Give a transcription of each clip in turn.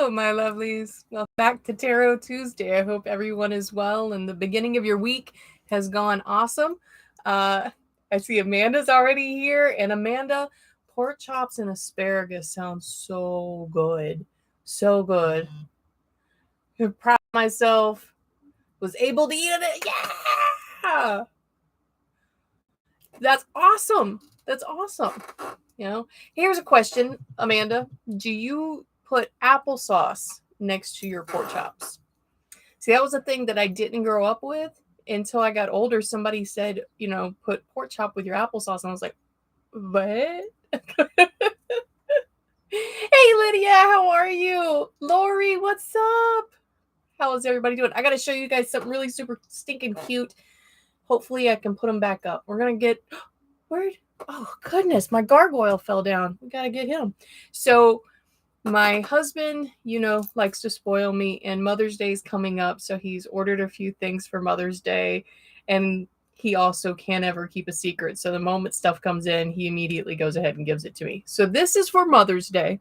Hello, my lovelies. Well, back to Tarot Tuesday. I hope everyone is well and the beginning of your week has gone awesome. I see Amanda's already here, and Amanda, pork chops and asparagus sounds so good. So good. I'm proud of myself. Was able to eat it. Yeah! That's awesome. That's awesome. You know, here's a question, Amanda. Do you put applesauce next to your pork chops? See, that was a thing that I didn't grow up with until I got older. Somebody said, put pork chop with your applesauce. And I was like, what? Hey, Lydia, how are you? Lori, what's up? How is everybody doing? I got to show you guys something really super stinking cute. Hopefully, I can put them back up. We're going to get. Where? Oh, goodness. My gargoyle fell down. We got to get him. So, my husband, likes to spoil me, and Mother's Day is coming up, so he's ordered a few things for Mother's Day, and he also can't ever keep a secret. So the moment stuff comes in, he immediately goes ahead and gives it to me. So this is for Mother's Day.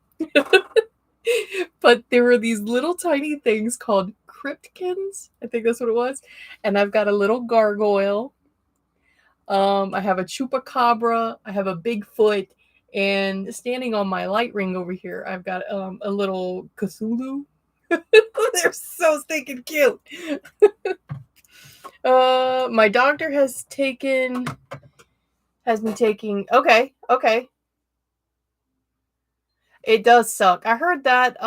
But there were these little tiny things called cryptkins. I think that's what it was. And I've got a little gargoyle. I have a chupacabra. I have a Bigfoot. And standing on my light ring over here, I've got a little Cthulhu. They're so stinking cute. My doctor has been taking. Okay. It does suck. I heard that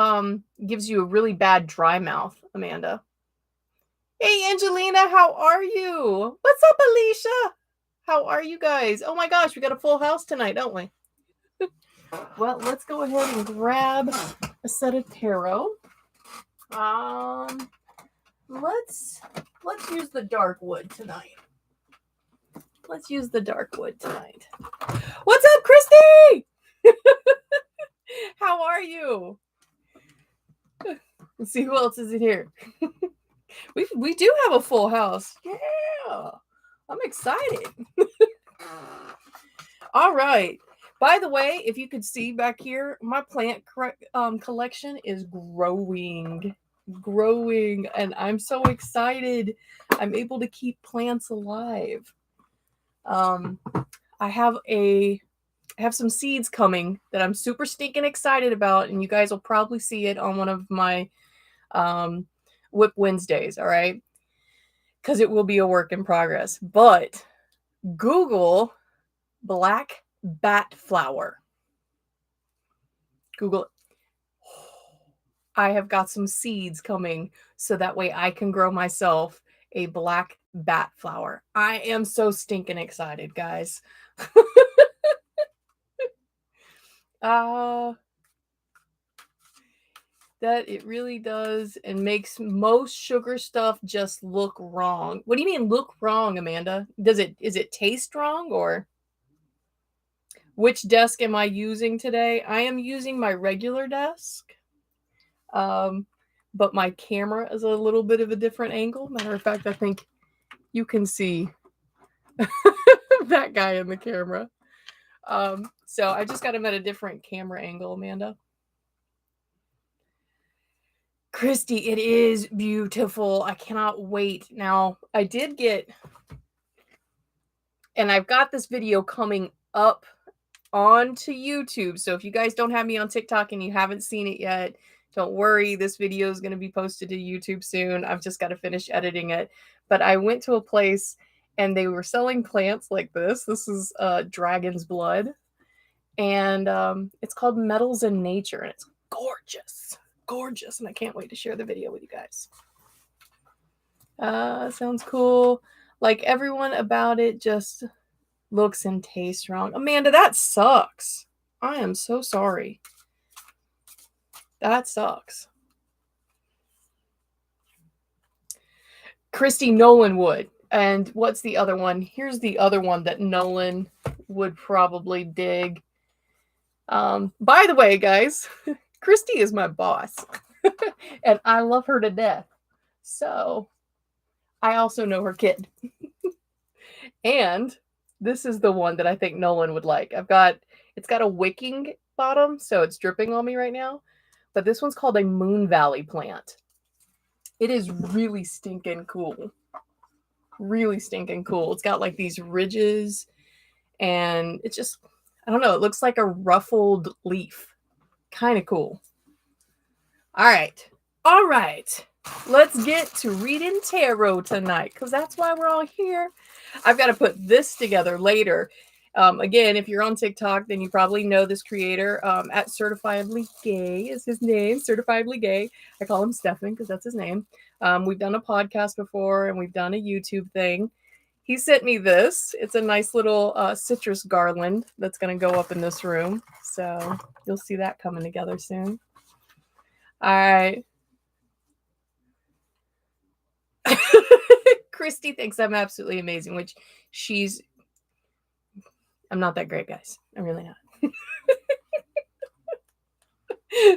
gives you a really bad dry mouth, Amanda. Hey, Angelina, how are you? What's up, Alicia? How are you guys? Oh my gosh, we got a full house tonight, don't we? Well, let's go ahead and grab a set of tarot. Let's use the dark wood tonight. What's up, Christy? How are you? Let's see who else is in here. we do have a full house. Yeah, I'm excited. All right. By the way, if you could see back here, my plant collection is growing, and I'm so excited. I'm able to keep plants alive. I have some seeds coming that I'm super stinking excited about, and you guys will probably see it on one of my Whip Wednesdays, all right? Because it will be a work in progress. But Google black bat flower. Google it. I have got some seeds coming so that way I can grow myself a black bat flower. I am so stinking excited, guys. That it really does, and makes most sugar stuff just look wrong. What do you mean look wrong, Amanda? Is it taste wrong, or which desk am I using today? I am using my regular desk. But my camera is a little bit of a different angle. Matter of fact, I think you can see that guy in the camera. So I just got him at a different camera angle, Amanda. Christy, it is beautiful. I cannot wait. Now, I did get, and I've got this video coming up onto YouTube. So if you guys don't have me on TikTok and you haven't seen it yet, don't worry. This video is going to be posted to YouTube soon. I've just got to finish editing it. But I went to a place and they were selling plants like this. This is dragon's blood. And it's called Metals in Nature. And it's gorgeous. Gorgeous. And I can't wait to share the video with you guys. Sounds cool. Like everyone about it just looks and tastes wrong. Amanda, that sucks. I am so sorry. That sucks. Christy, Nolan would. And what's the other one? Here's the other one that Nolan would probably dig. By the way, guys, Christy is my boss. And I love her to death. So I also know her kid. And this is the one that I think Nolan would like. It's got a wicking bottom, so it's dripping on me right now. but this one's called a Moon Valley plant. It is really stinking cool. Really stinking cool. It's got like these ridges, and it's just, I don't know, it looks like a ruffled leaf. Kind of cool. All right. Let's get to reading tarot tonight, because that's why we're all here. I've got to put this together later. Again, if you're on TikTok, then you probably know this creator. At Certifiably Gay is his name. Certifiably Gay. I call him Stefan because that's his name. We've done a podcast before, and we've done a YouTube thing. He sent me this. It's a nice little citrus garland that's going to go up in this room. So you'll see that coming together soon. All right. Christy thinks I'm absolutely amazing, which I'm not that great, guys. I'm really not.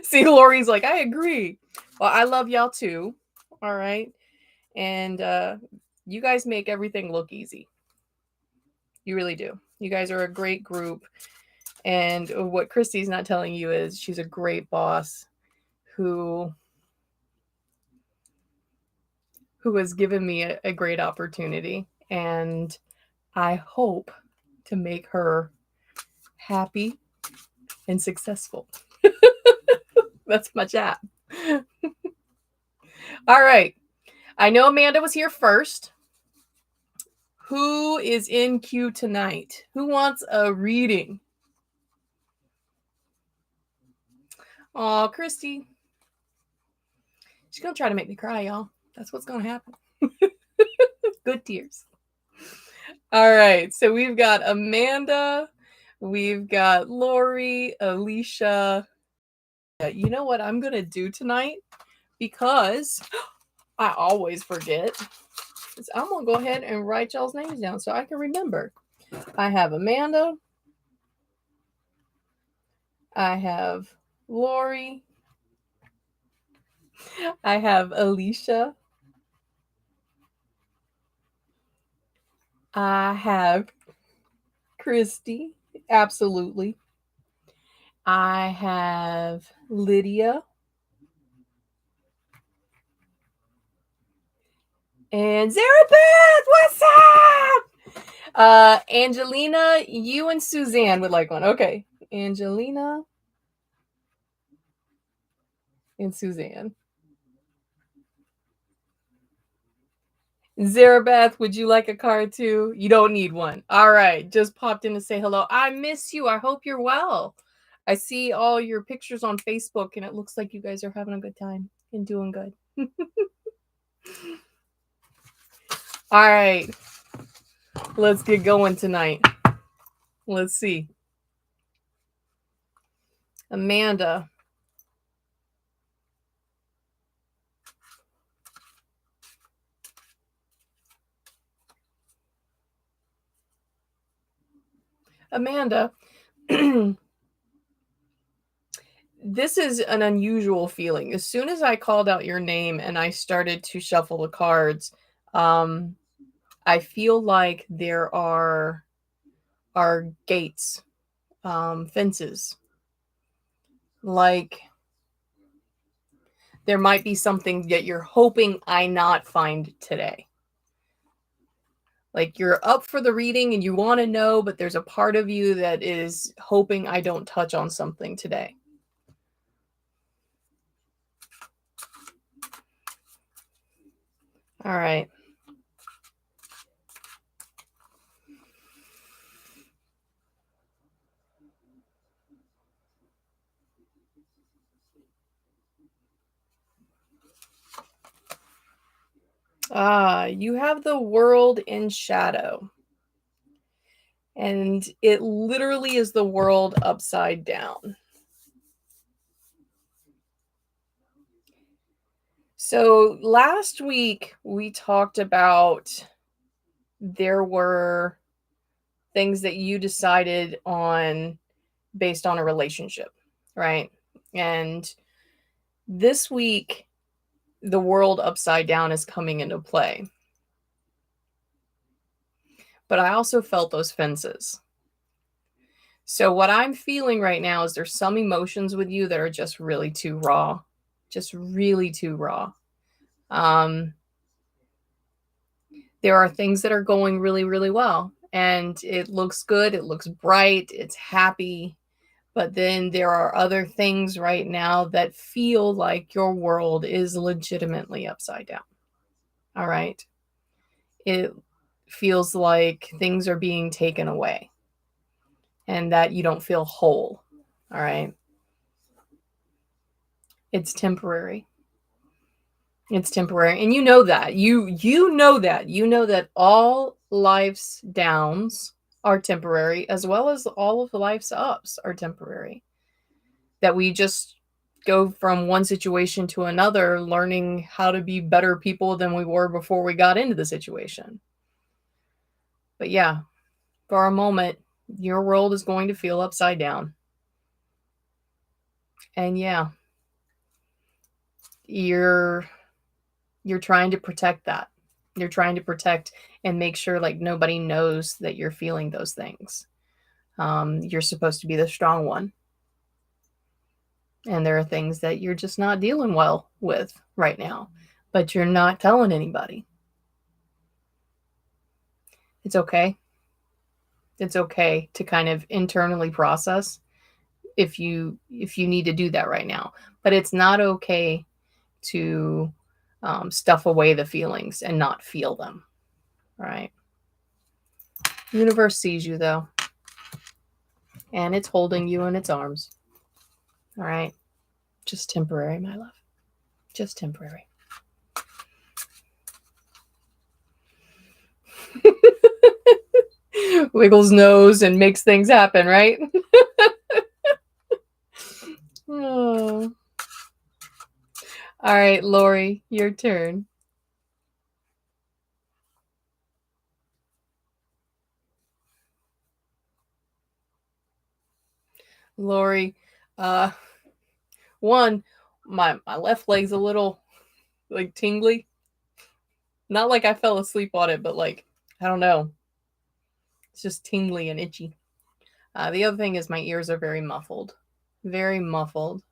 See, Lori's like, I agree. Well, I love y'all too. All right. And you guys make everything look easy. You really do. You guys are a great group. And what Christy's not telling you is she's a great boss who has given me a great opportunity. And I hope to make her happy and successful. That's my job. All right. I know Amanda was here first. Who is in queue tonight? Who wants a reading? Oh, Christy. She's going to try to make me cry, y'all. That's what's going to happen. Good tears. All right. So we've got Amanda. We've got Lori, Alicia. You know what I'm going to do tonight? Because I always forget. I'm going to go ahead and write y'all's names down so I can remember. I have Amanda. I have Lori. I have Alicia. I have Christy. Absolutely. I have Lydia. And Zarabeth, what's up? Angelina, you and Suzanne would like one. Okay. Angelina and Suzanne. Zarabeth, would you like a card too? You don't need one. All right. Just popped in to say hello. I miss you. I hope you're well. I see all your pictures on Facebook, and it looks like you guys are having a good time and doing good. All right. Let's get going tonight. Let's see. Amanda. Amanda. This is an unusual feeling. As soon as I called out your name and I started to shuffle the cards, I feel like there are gates, fences. Like there might be something that you're hoping I not find today. Like you're up for the reading and you want to know, but there's a part of you that is hoping I don't touch on something today. All right. You have the world in shadow. And it literally is the world upside down. So last week we talked about there were things that you decided on based on a relationship, right? And this week, the world upside down is coming into play. But I also felt those fences. So what I'm feeling right now is there's some emotions with you that are just really too raw. Just really too raw. There are things that are going really, really well. And it looks good. It looks bright. It's happy. But then there are other things right now that feel like your world is legitimately upside down. All right. It feels like things are being taken away and that you don't feel whole. All right. It's temporary. It's temporary. And you know that. You know that. You know that all life's downs are temporary as well as all of life's ups are temporary. That we just go from one situation to another learning how to be better people than we were before we got into the situation. But yeah, for a moment, your world is going to feel upside down. And yeah, you're trying to protect that. You're trying to protect and make sure like nobody knows that you're feeling those things. You're supposed to be the strong one. And there are things that you're just not dealing well with right now, but you're not telling anybody. It's okay. It's okay to kind of internally process if you need to do that right now. But it's not okay to stuff away the feelings and not feel them. Right? Universe sees you though, and it's holding you in its arms. All right, just temporary, my love. Just temporary. Wiggles nose and makes things happen, right? Oh. All right, Lori, your turn. Lori, uh, one, my left leg's a little like tingly. Not like I fell asleep on it, but like I don't know. It's just tingly and itchy. The other thing is my ears are very muffled. Very muffled.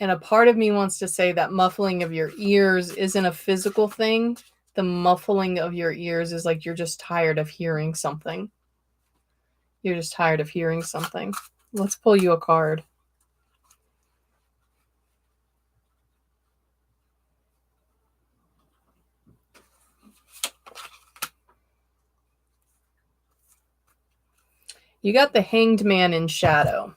And a part of me wants to say that muffling of your ears isn't a physical thing. The muffling of your ears is like you're just tired of hearing something. You're just tired of hearing something. Let's pull you a card. You got the Hanged Man in shadow.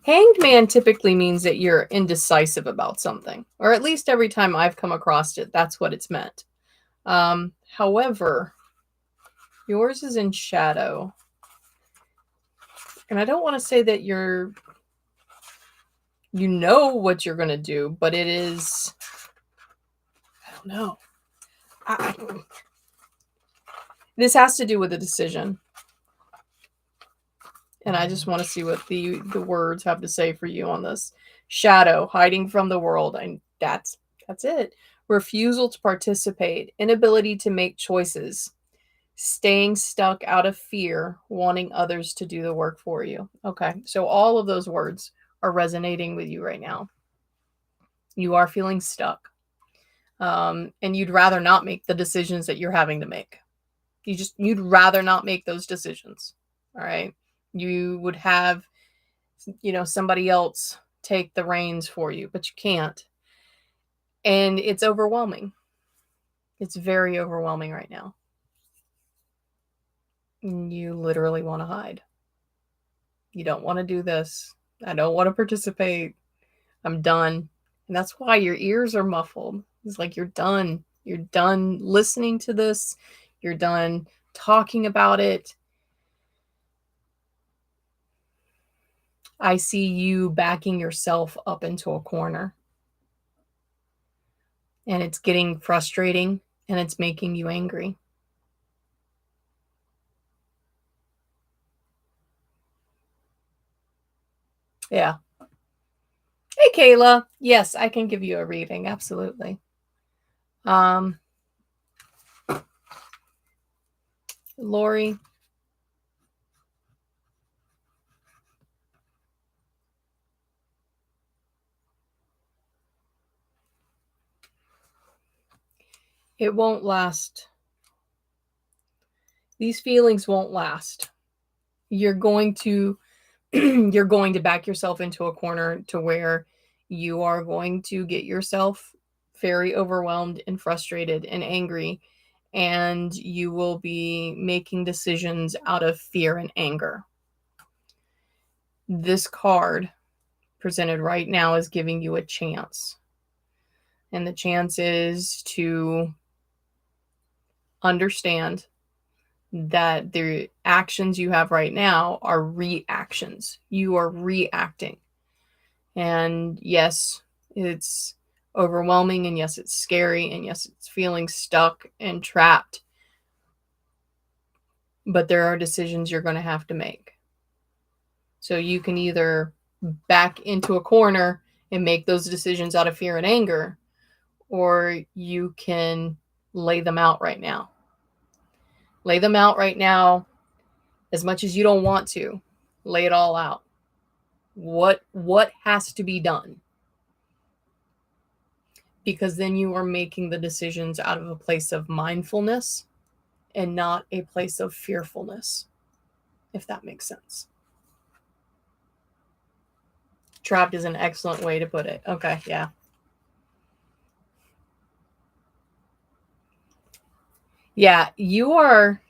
Hanged Man typically means that you're indecisive about something, or at least every time I've come across it, that's what it's meant. However, yours is in shadow. And I don't want to say that you know what you're going to do, but it is, I don't know. This has to do with a decision. And I just want to see what the words have to say for you on this. Shadow, hiding from the world. And that's it. Refusal to participate, inability to make choices, staying stuck out of fear, wanting others to do the work for you. Okay, so all of those words are resonating with you right now. You are feeling stuck. And you'd rather not make the decisions that you're having to make. You'd rather not make those decisions. All right. You would have, somebody else take the reins for you, but you can't. And it's overwhelming. It's very overwhelming right now. You literally want to hide. You don't want to do this. I don't want to participate. I'm done. And that's why your ears are muffled. It's like you're done. You're done listening to this. You're done talking about it. I see you backing yourself up into a corner. And it's getting frustrating and it's making you angry. Yeah. Hey, Kayla. Yes, I can give you a reading. Absolutely. Lori. It won't last. These feelings won't last. You're going to you're going to back yourself into a corner to where you are going to get yourself very overwhelmed and frustrated and angry, and you will be making decisions out of fear and anger. This card presented right now is giving you a chance. And the chance is to understand that the actions you have right now are reactions. You are reacting. And yes, it's overwhelming, and yes, it's scary, and yes, it's feeling stuck and trapped. But there are decisions you're going to have to make. So you can either back into a corner and make those decisions out of fear and anger, or you can lay them out right now. Lay them out right now as much as you don't want to. Lay it all out. What has to be done? Because then you are making the decisions out of a place of mindfulness and not a place of fearfulness, if that makes sense. Trapped is an excellent way to put it. Okay, yeah. Yeah, you are.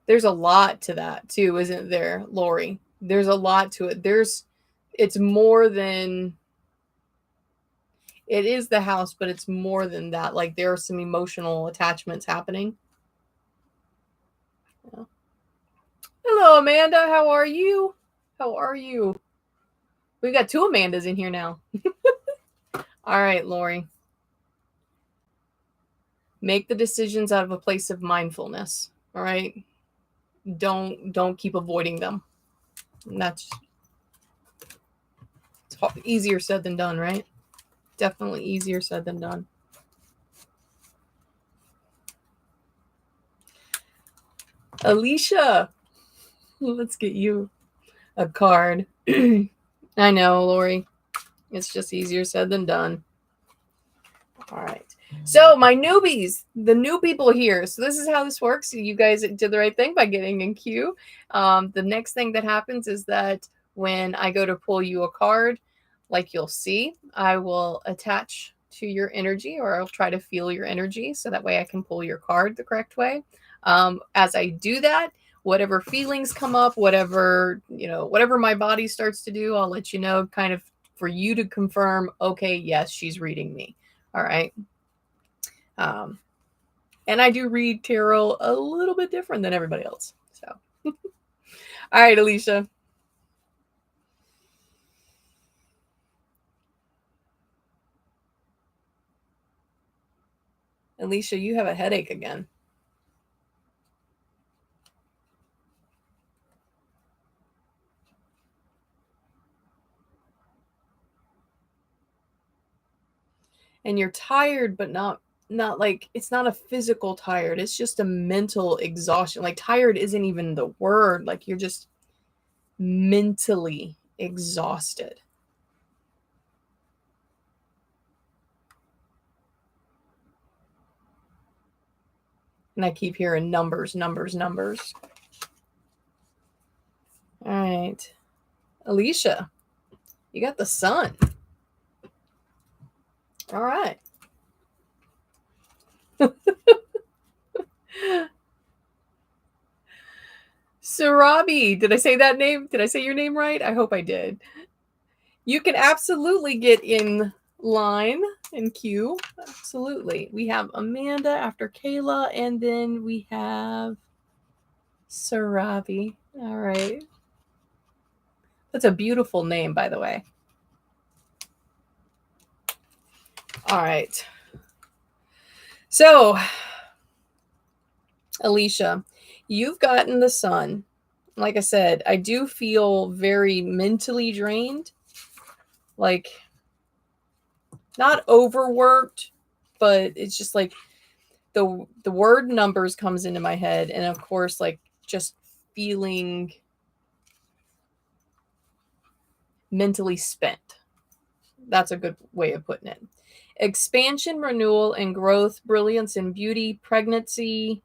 There's a lot to that too, isn't there, Lori? There's a lot to it. It's more than, it is the house, but it's more than that. Like there are some emotional attachments happening. Yeah. Hello, Amanda. How are you? How are you? We've got two Amandas in here now. All right, Lori. Make the decisions out of a place of mindfulness. All right. Don't keep avoiding them. And that's easier said than done, right? Definitely easier said than done. Alicia, let's get you a card. I know, Lori. It's just easier said than done. All right. So my newbies, the new people here. So this is how this works. You guys did the right thing by getting in queue. The next thing that happens is that when I go to pull you a card, like you'll see, I will attach to your energy, or I'll try to feel your energy so that way I can pull your card the correct way. As I do that, whatever feelings come up, whatever my body starts to do, I'll let you know, kind of for you to confirm, okay, yes, she's reading me. All right. And I do read tarot a little bit different than everybody else. So, all right, Alicia. Alicia, you have a headache again. And you're tired, but not like, it's not a physical tired. It's just a mental exhaustion. Like tired isn't even the word. Like you're just mentally exhausted. And I keep hearing numbers. All right. Alicia, you got the sun. All right. Sarabi, did I say that name? Did I say your name right? I hope I did. You can absolutely get in line and queue. Absolutely. We have Amanda after Kayla, and then we have Sarabi. All right. That's a beautiful name, by the way. All right. So, Alicia, you've gotten the sun. Like I said, I do feel very mentally drained. Like not overworked, but it's just like the word numbers comes into my head, and of course, like just feeling mentally spent. That's a good way of putting it. Expansion, renewal, and growth, brilliance and beauty, pregnancy,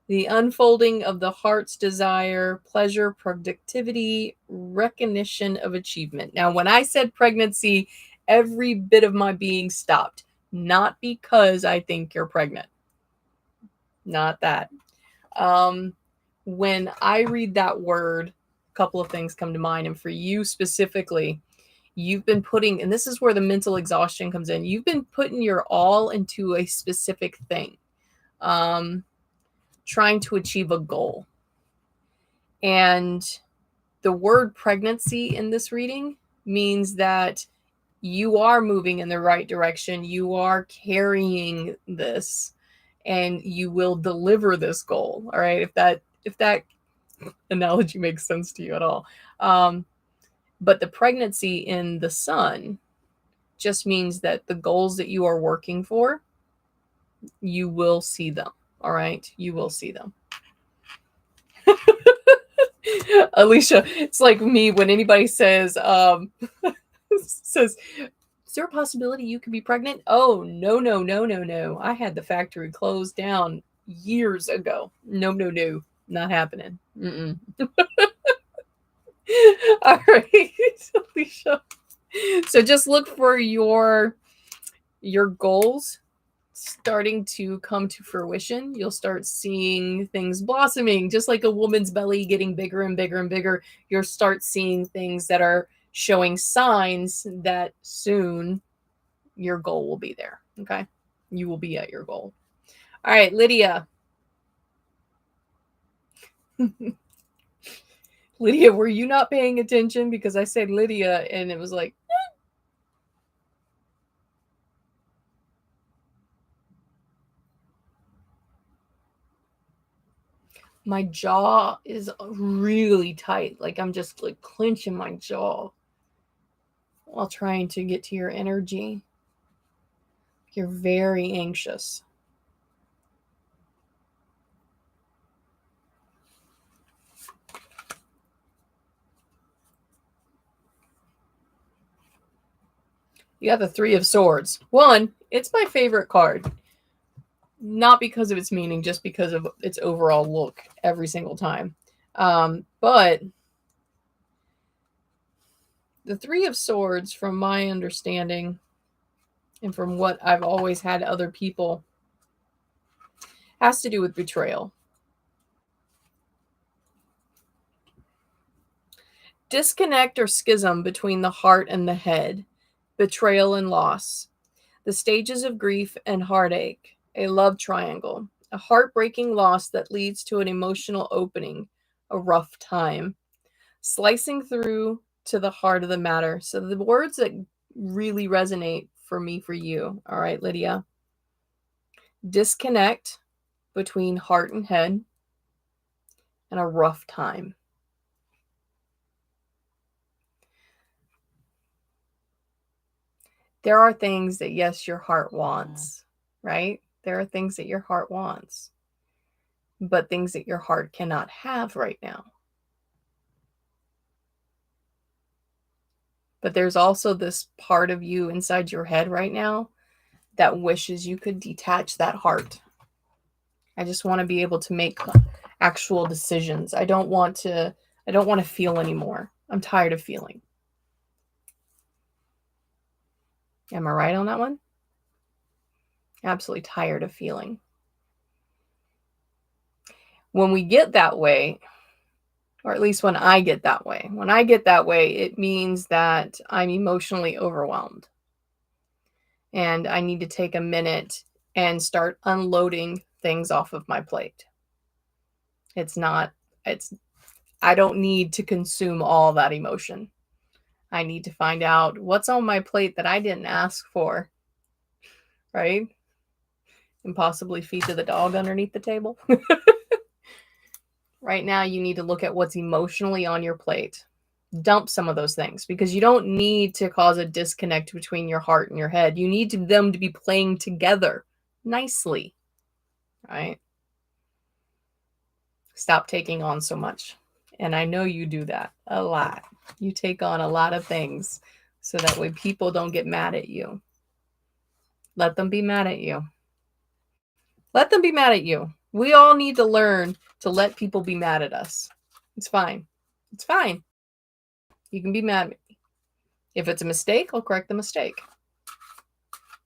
the unfolding of the heart's desire, pleasure, productivity, recognition of achievement. Now, when I said pregnancy, every bit of my being stopped. Not because I think you're pregnant. Not that. When I read that word, a couple of things come to mind. And for you specifically, you've been putting, and this is where the mental exhaustion comes in, you've been putting your all into a specific thing, trying to achieve a goal. And the word pregnancy in this reading means that you are moving in the right direction. You are carrying this, and you will deliver this goal. All right. If that analogy makes sense to you at all. But the pregnancy in the sun just means that the goals that you are working for, you will see them. All right. You will see them. Alicia, it's like me when anybody says, says, is there a possibility you could be pregnant? Oh, no, no, no, no, no. I had the factory closed down years ago. No, no, no. Not happening. Mm-mm. All right, Alicia. So just look for your goals starting to come to fruition. You'll start seeing things blossoming, just like a woman's belly getting bigger and bigger and bigger. You'll start seeing things that are showing signs that soon your goal will be there. Okay. You will be at your goal. All right, Lydia. Lydia, were you not paying attention? Because I said Lydia and it was like, my jaw is really tight. Like I'm just like clenching my jaw while trying to get to your energy. You're very anxious. You got the Three of Swords. One, it's my favorite card. Not because of its meaning, just because of its overall look every single time. But the Three of Swords, from my understanding and from what I've always had other people, has to do with betrayal. Disconnect or schism between the heart and the head, betrayal and loss, the stages of grief and heartache, a love triangle, a heartbreaking loss that leads to an emotional opening, a rough time, slicing through to the heart of the matter. So the words that really resonate for me, for you, all right, Lydia: disconnect between heart and head, and a rough time. There are things that, yes, your heart wants, right? There are things that your heart wants, but things that your heart cannot have right now. But there's also this part of you inside your head right now that wishes you could detach that heart. I just want to be able to make actual decisions. I don't want to feel anymore. I'm tired of feeling. Am I right on that one? Absolutely tired of feeling. When we get that way, or at least when I get that way, it means that I'm emotionally overwhelmed. And I need to take a minute and start unloading things off of my plate. I don't need to consume all that emotion. I need to find out what's on my plate that I didn't ask for, right? And possibly feed to the dog underneath the table. Right now, you need to look at what's emotionally on your plate. Dump some of those things, because you don't need to cause a disconnect between your heart and your head. You need them to be playing together nicely, right? Stop taking on so much. And I know you do that a lot. You take on a lot of things so that way people don't get mad at you. Let them be mad at you. Let them be mad at you. We all need to learn to let people be mad at us. It's fine. It's fine. You can be mad at me. If it's a mistake, I'll correct the mistake.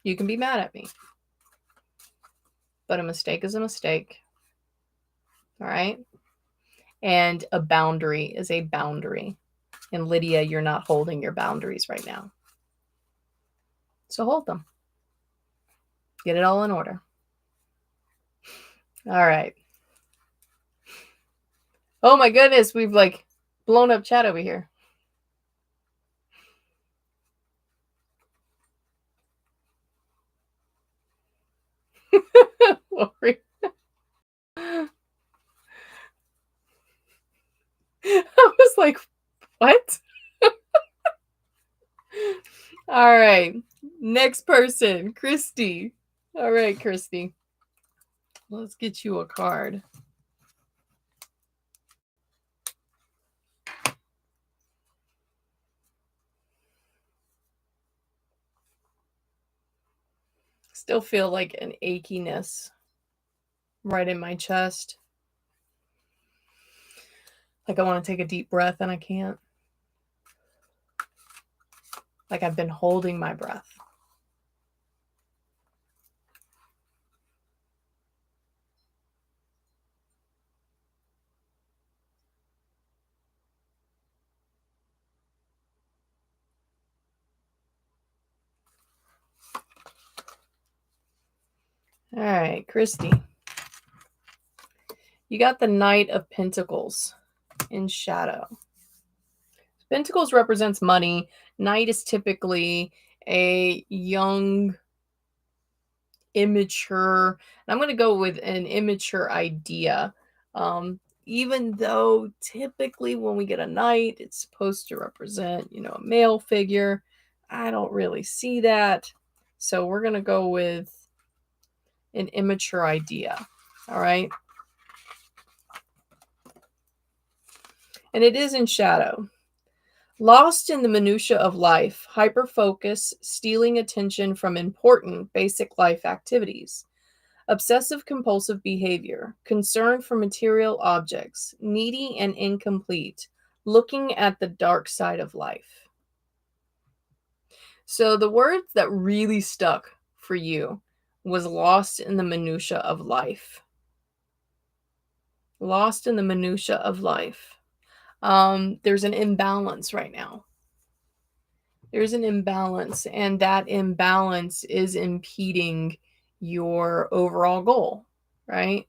You can be mad at me. But a mistake is a mistake. All right? And a boundary is a boundary. And Lydia, you're not holding your boundaries right now. So hold them. Get it all in order. All right. Oh my goodness, we've like blown up chat over here. Lori. I was like, what? All right. Next person, Christy. All right, Christy. Let's get you a card. Still feel like an achiness right in my chest. Like I want to take a deep breath and I can't. Like I've been holding my breath. All right, Christy. You got the Knight of Pentacles in shadow. Pentacles represents money. Knight is typically a young, immature. I'm going to go with an immature idea. Even though typically when we get a knight, it's supposed to represent, a male figure. I don't really see that. So we're going to go with an immature idea. All right. And it is in shadow. Lost in the minutiae of life, hyper-focus, stealing attention from important basic life activities. Obsessive-compulsive behavior, concern for material objects, needy and incomplete, looking at the dark side of life. So the word that really stuck for you was lost in the minutiae of life. Lost in the minutiae of life. There's an imbalance right now. There's an imbalance, and that imbalance is impeding your overall goal, right?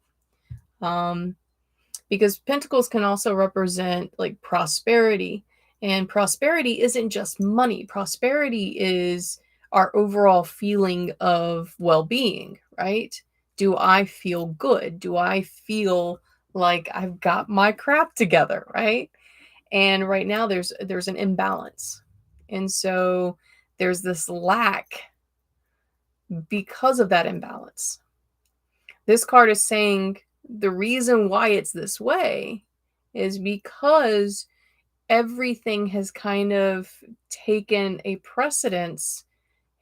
Because pentacles can also represent like prosperity, and prosperity isn't just money. Prosperity is our overall feeling of well-being, right? Do I feel good? Do I feel like I've got my crap together, right? And right now there's an imbalance. And so there's this lack because of that imbalance. This card is saying the reason why it's this way is because everything has kind of taken a precedence,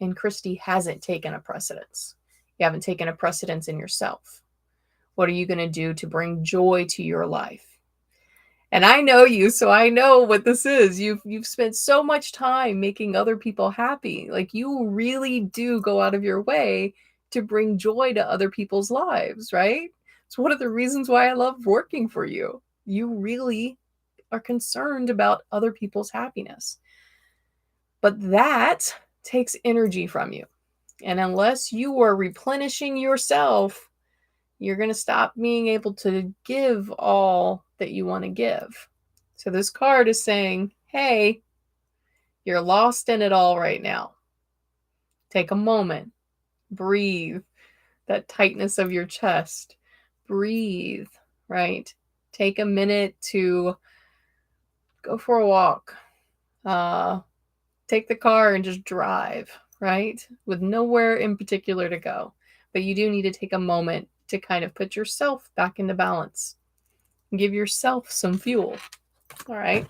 and Christy hasn't taken a precedence. You haven't taken a precedence in yourself. What are you going to do to bring joy to your life? And I know you, so I know what this is. You've spent so much time making other people happy. Like you really do go out of your way to bring joy to other people's lives, right? It's one of the reasons why I love working for you. You really are concerned about other people's happiness. But that takes energy from you. And unless you are replenishing yourself, you're going to stop being able to give all that you want to give. So this card is saying, hey, you're lost in it all right now. Take a moment. Breathe. That tightness of your chest. Breathe, right? Take a minute to Go for a walk. Take the car and just drive, right? With nowhere in particular to go. But you do need to take a moment to kind of put yourself back into balance. Give yourself some fuel. All right.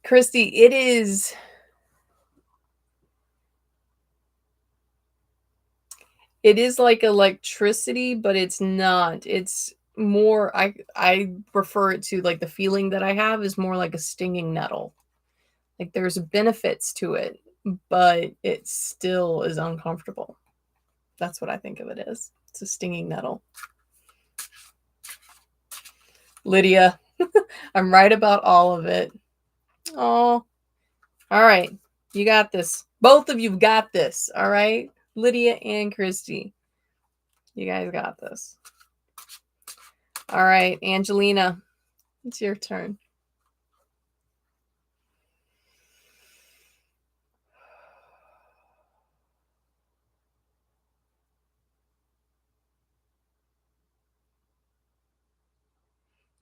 Christy, it is like electricity, but it's not. It's more, I refer it to, like, the feeling that I have is more like a stinging nettle. Like, there's benefits to it, but it still is uncomfortable. That's what I think of it as. It's a stinging nettle. Lydia, I'm right about all of it. Oh, all right. You got this. Both of you got this. All right. Lydia and Christy. You guys got this. All right. Angelina, it's your turn.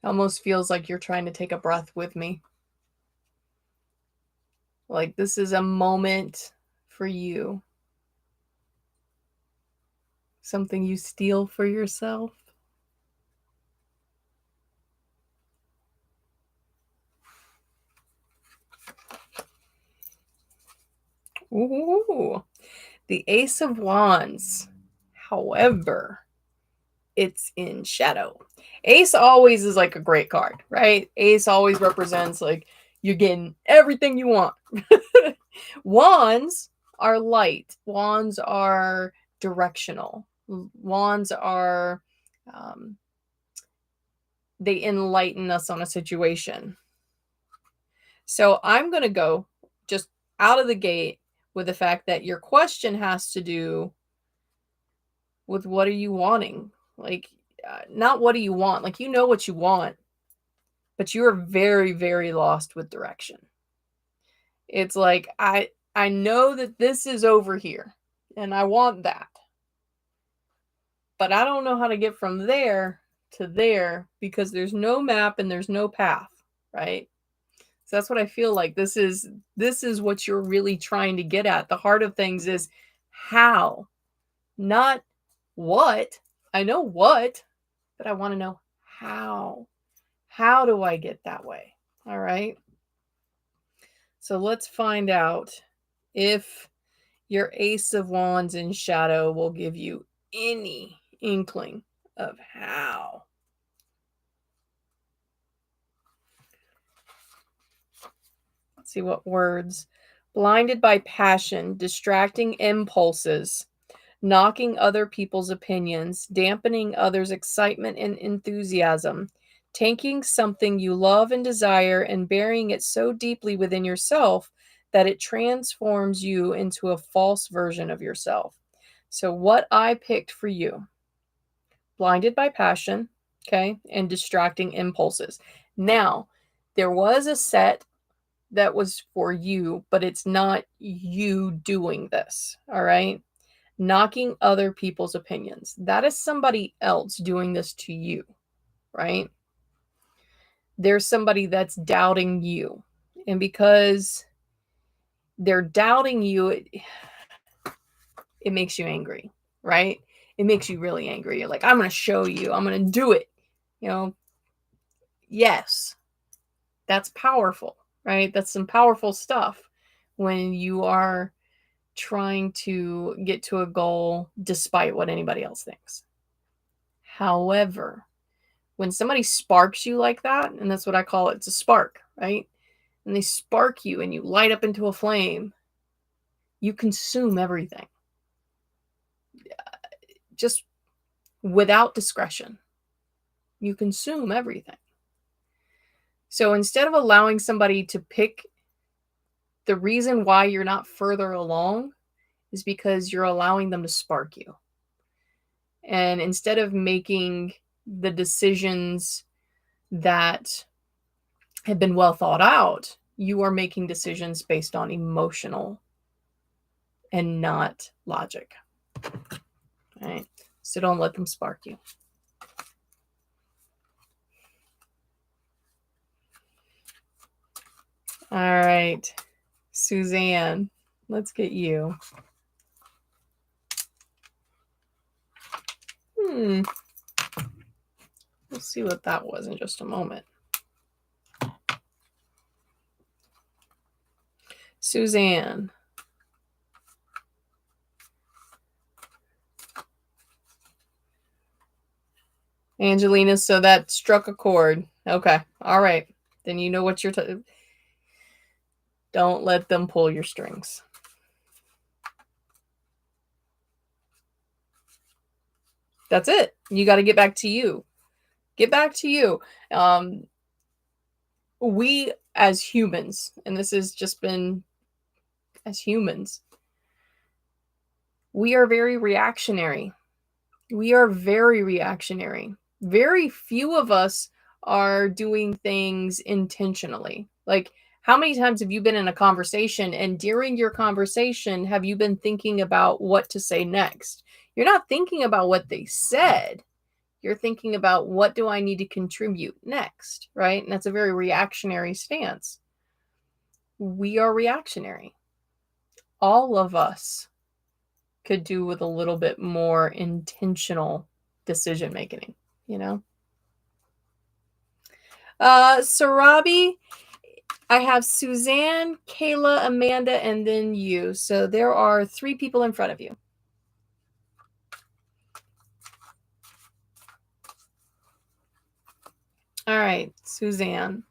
Almost feels like you're trying to take a breath with me. Like, this is a moment for you. Something you steal for yourself. Ooh, the Ace of Wands. However, it's in shadow. Ace always is like a great card, right? Ace always represents like you're getting everything you want. Wands are light. Wands are directional. Wands are, they enlighten us on a situation. So I'm going to go just out of the gate with the fact that your question has to do with what are you wanting? Like, not what do you want? Like, you know what you want, but you are very, very lost with direction. It's like, I know that this is over here and I want that, but I don't know how to get from there to there because there's no map and there's no path, right? So that's what I feel like this is what you're really trying to get at. The heart of things is how, not what. I know what, but I want to know how. How do I get that way? All right. So let's find out if your Ace of Wands in shadow will give you any inkling of how. Let's see what words. Blinded by passion, distracting impulses, knocking other people's opinions, dampening others' excitement and enthusiasm, taking something you love and desire and burying it so deeply within yourself that it transforms you into a false version of yourself. So what I picked for you, blinded by passion, okay, and distracting impulses. Now, there was a set that was for you, but it's not you doing this, all right? Knocking other people's opinions. That is somebody else doing this to you, right? There's somebody that's doubting you. And because they're doubting you, it makes you angry, right? It makes you really angry. You're like, I'm going to show you, I'm going to do it. You know, yes, that's powerful, right? That's some powerful stuff when you are trying to get to a goal despite what anybody else thinks. However, when somebody sparks you like that, and that's what I call it, it's a spark, right? And they spark you and you light up into a flame, you consume everything. Just without discretion. You consume everything. So instead of allowing somebody to pick the reason why you're not further along is because you're allowing them to spark you. And instead of making the decisions that have been well thought out, you are making decisions based on emotional and not logic. All right. So don't let them spark you. All right. Suzanne, let's get you. We'll see what that was in just a moment. Suzanne. Angelina, so that struck a chord. Okay. All right. Then you know what you're... Don't let them pull your strings. That's it. You got to get back to you. Get back to you. We as humans, and this has just been as humans, we are very reactionary. We are very reactionary. Very few of us are doing things intentionally. Like, how many times have you been in a conversation and during your conversation, have you been thinking about what to say next? You're not thinking about what they said. You're thinking about what do I need to contribute next, right? And that's a very reactionary stance. We are reactionary. All of us could do with a little bit more intentional decision making, you know? Sarabi, I have Suzanne, Kayla, Amanda, and then you. So there are 3 people in front of you. All right, Suzanne.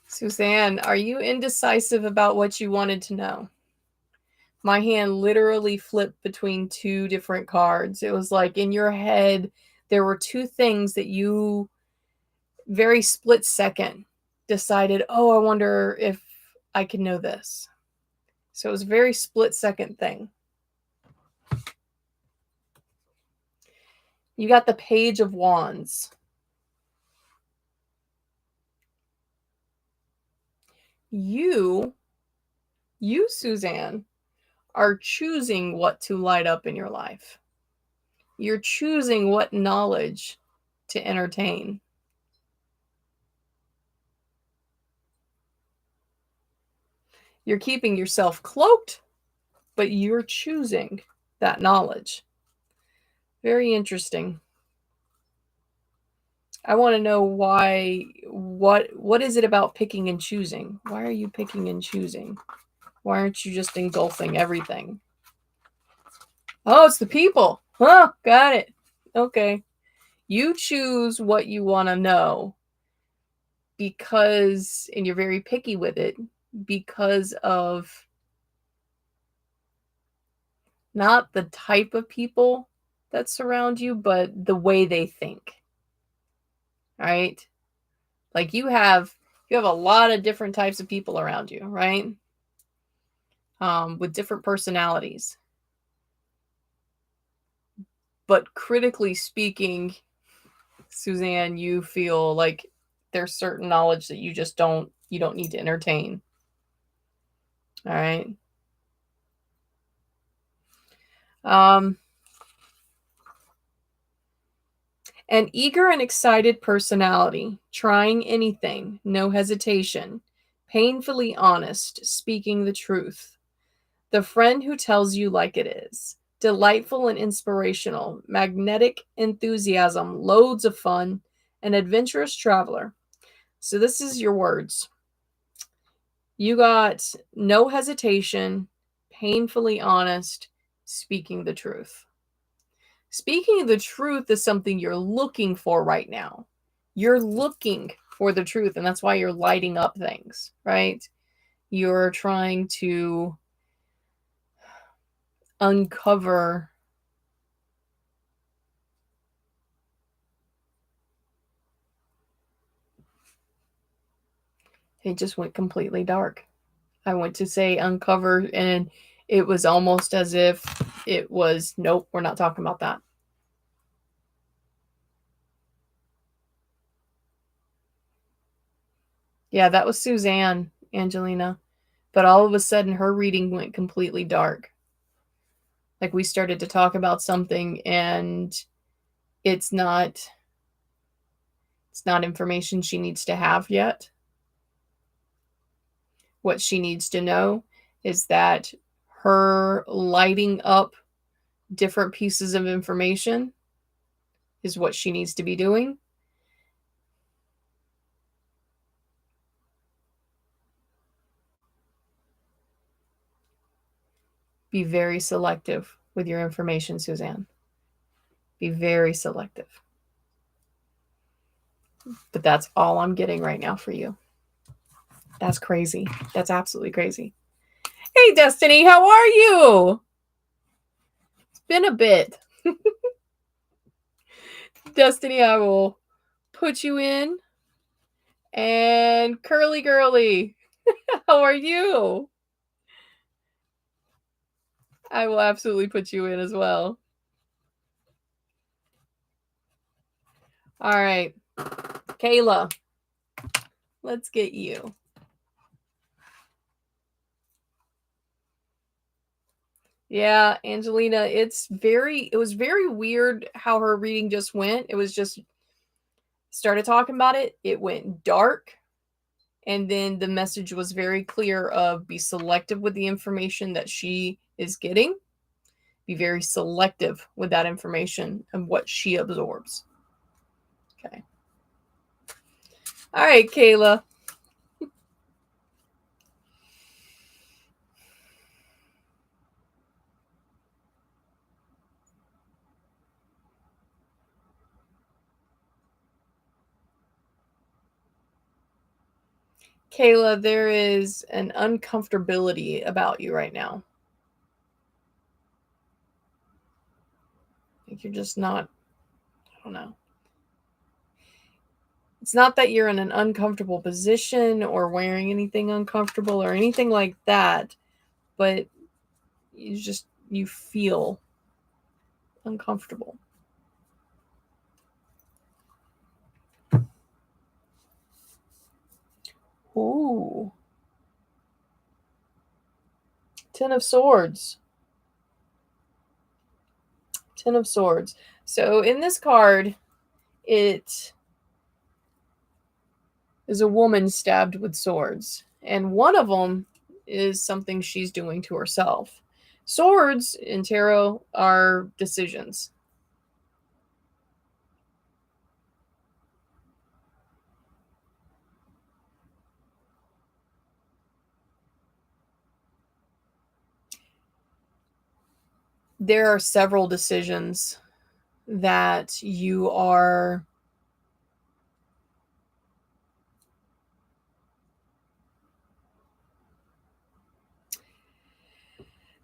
Suzanne, are you indecisive about what you wanted to know? My hand literally flipped between 2 different cards. It was like in your head, there were 2 things that you very split second decided, oh, I wonder if I can know this. So it was a very split second thing. You got the Page of Wands. You, Suzanne, are choosing what to light up in your life. You're choosing what knowledge to entertain. You're keeping yourself cloaked, but you're choosing that knowledge. Very interesting. I want to know why, what is it about picking and choosing? Why are you picking and choosing? Why aren't you just engulfing everything? Oh, it's the people. Huh, got it. Okay. You choose what you want to know because, and you're very picky with it, because of not the type of people that surround you, but the way they think. Right? Like you have a lot of different types of people around you, right? With different personalities. But critically speaking, Suzanne, you feel like there's certain knowledge that you just don't need to entertain. All right. An eager and excited personality, trying anything, no hesitation, painfully honest, speaking the truth. The friend who tells you like it is. Delightful and inspirational, magnetic enthusiasm, loads of fun, an adventurous traveler. So this is your words. You got no hesitation, painfully honest, speaking the truth. Speaking the truth is something you're looking for right now. You're looking for the truth, and that's why you're lighting up things, right? You're trying to uncover it just went completely dark. I went to say uncover, and it was almost as if it was, nope, we're not talking about that. Yeah, that was Suzanne, Angelina. But all of a sudden, her reading went completely dark. Like we started to talk about something and it's not information she needs to have yet. What she needs to know is that her lighting up different pieces of information is what she needs to be doing. Be very selective with your information, Suzanne. Be very selective. But that's all I'm getting right now for you. That's crazy. That's absolutely crazy. Hey, Destiny, how are you? It's been a bit. Destiny, I will put you in. And Curly Girly, how are you? I will absolutely put you in as well. All right. Kayla, let's get you. Yeah, Angelina, it was very weird how her reading just went. It was just started talking about it, it went dark, and then the message was very clear of be selective with the information that she is getting. Be very selective with that information and what she absorbs. Okay. All right, Kayla. Kayla, there is an uncomfortability about you right now. Like you're just not, I don't know. It's not that you're in an uncomfortable position or wearing anything uncomfortable or anything like that, but you feel uncomfortable. Ooh. 10 of Swords. 10 of Swords. So in this card, it is a woman stabbed with swords. And one of them is something she's doing to herself. Swords in tarot are decisions. There are several decisions that you are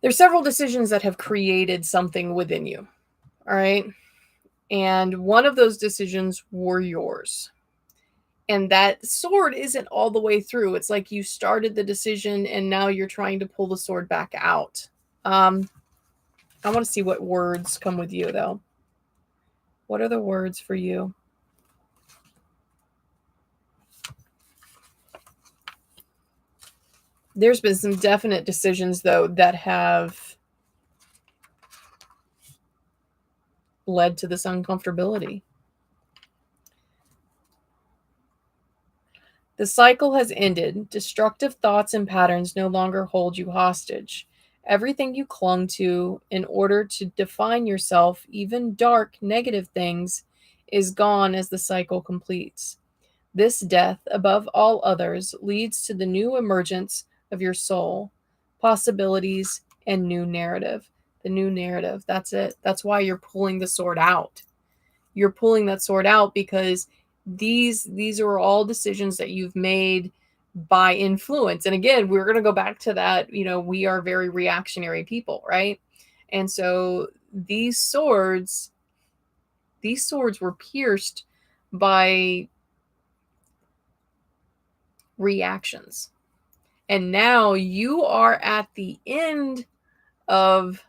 there's several decisions that have created something within you. All right. And one of those decisions were yours. And that sword isn't all the way through. It's like you started the decision and now you're trying to pull the sword back out. I want to see what words come with you, though. What are the words for you? There's been some definite decisions, though, that have led to this uncomfortability. The cycle has ended. Destructive thoughts and patterns no longer hold you hostage. Everything you clung to in order to define yourself, even dark, negative things, is gone as the cycle completes. This death, above all others, leads to the new emergence of your soul, possibilities, and new narrative. The new narrative. That's it. That's why you're pulling the sword out. You're pulling that sword out because these are all decisions that you've made by influence. And again, we're going to go back to that, we are very reactionary people, right? And so these swords were pierced by reactions. And now you are at the end of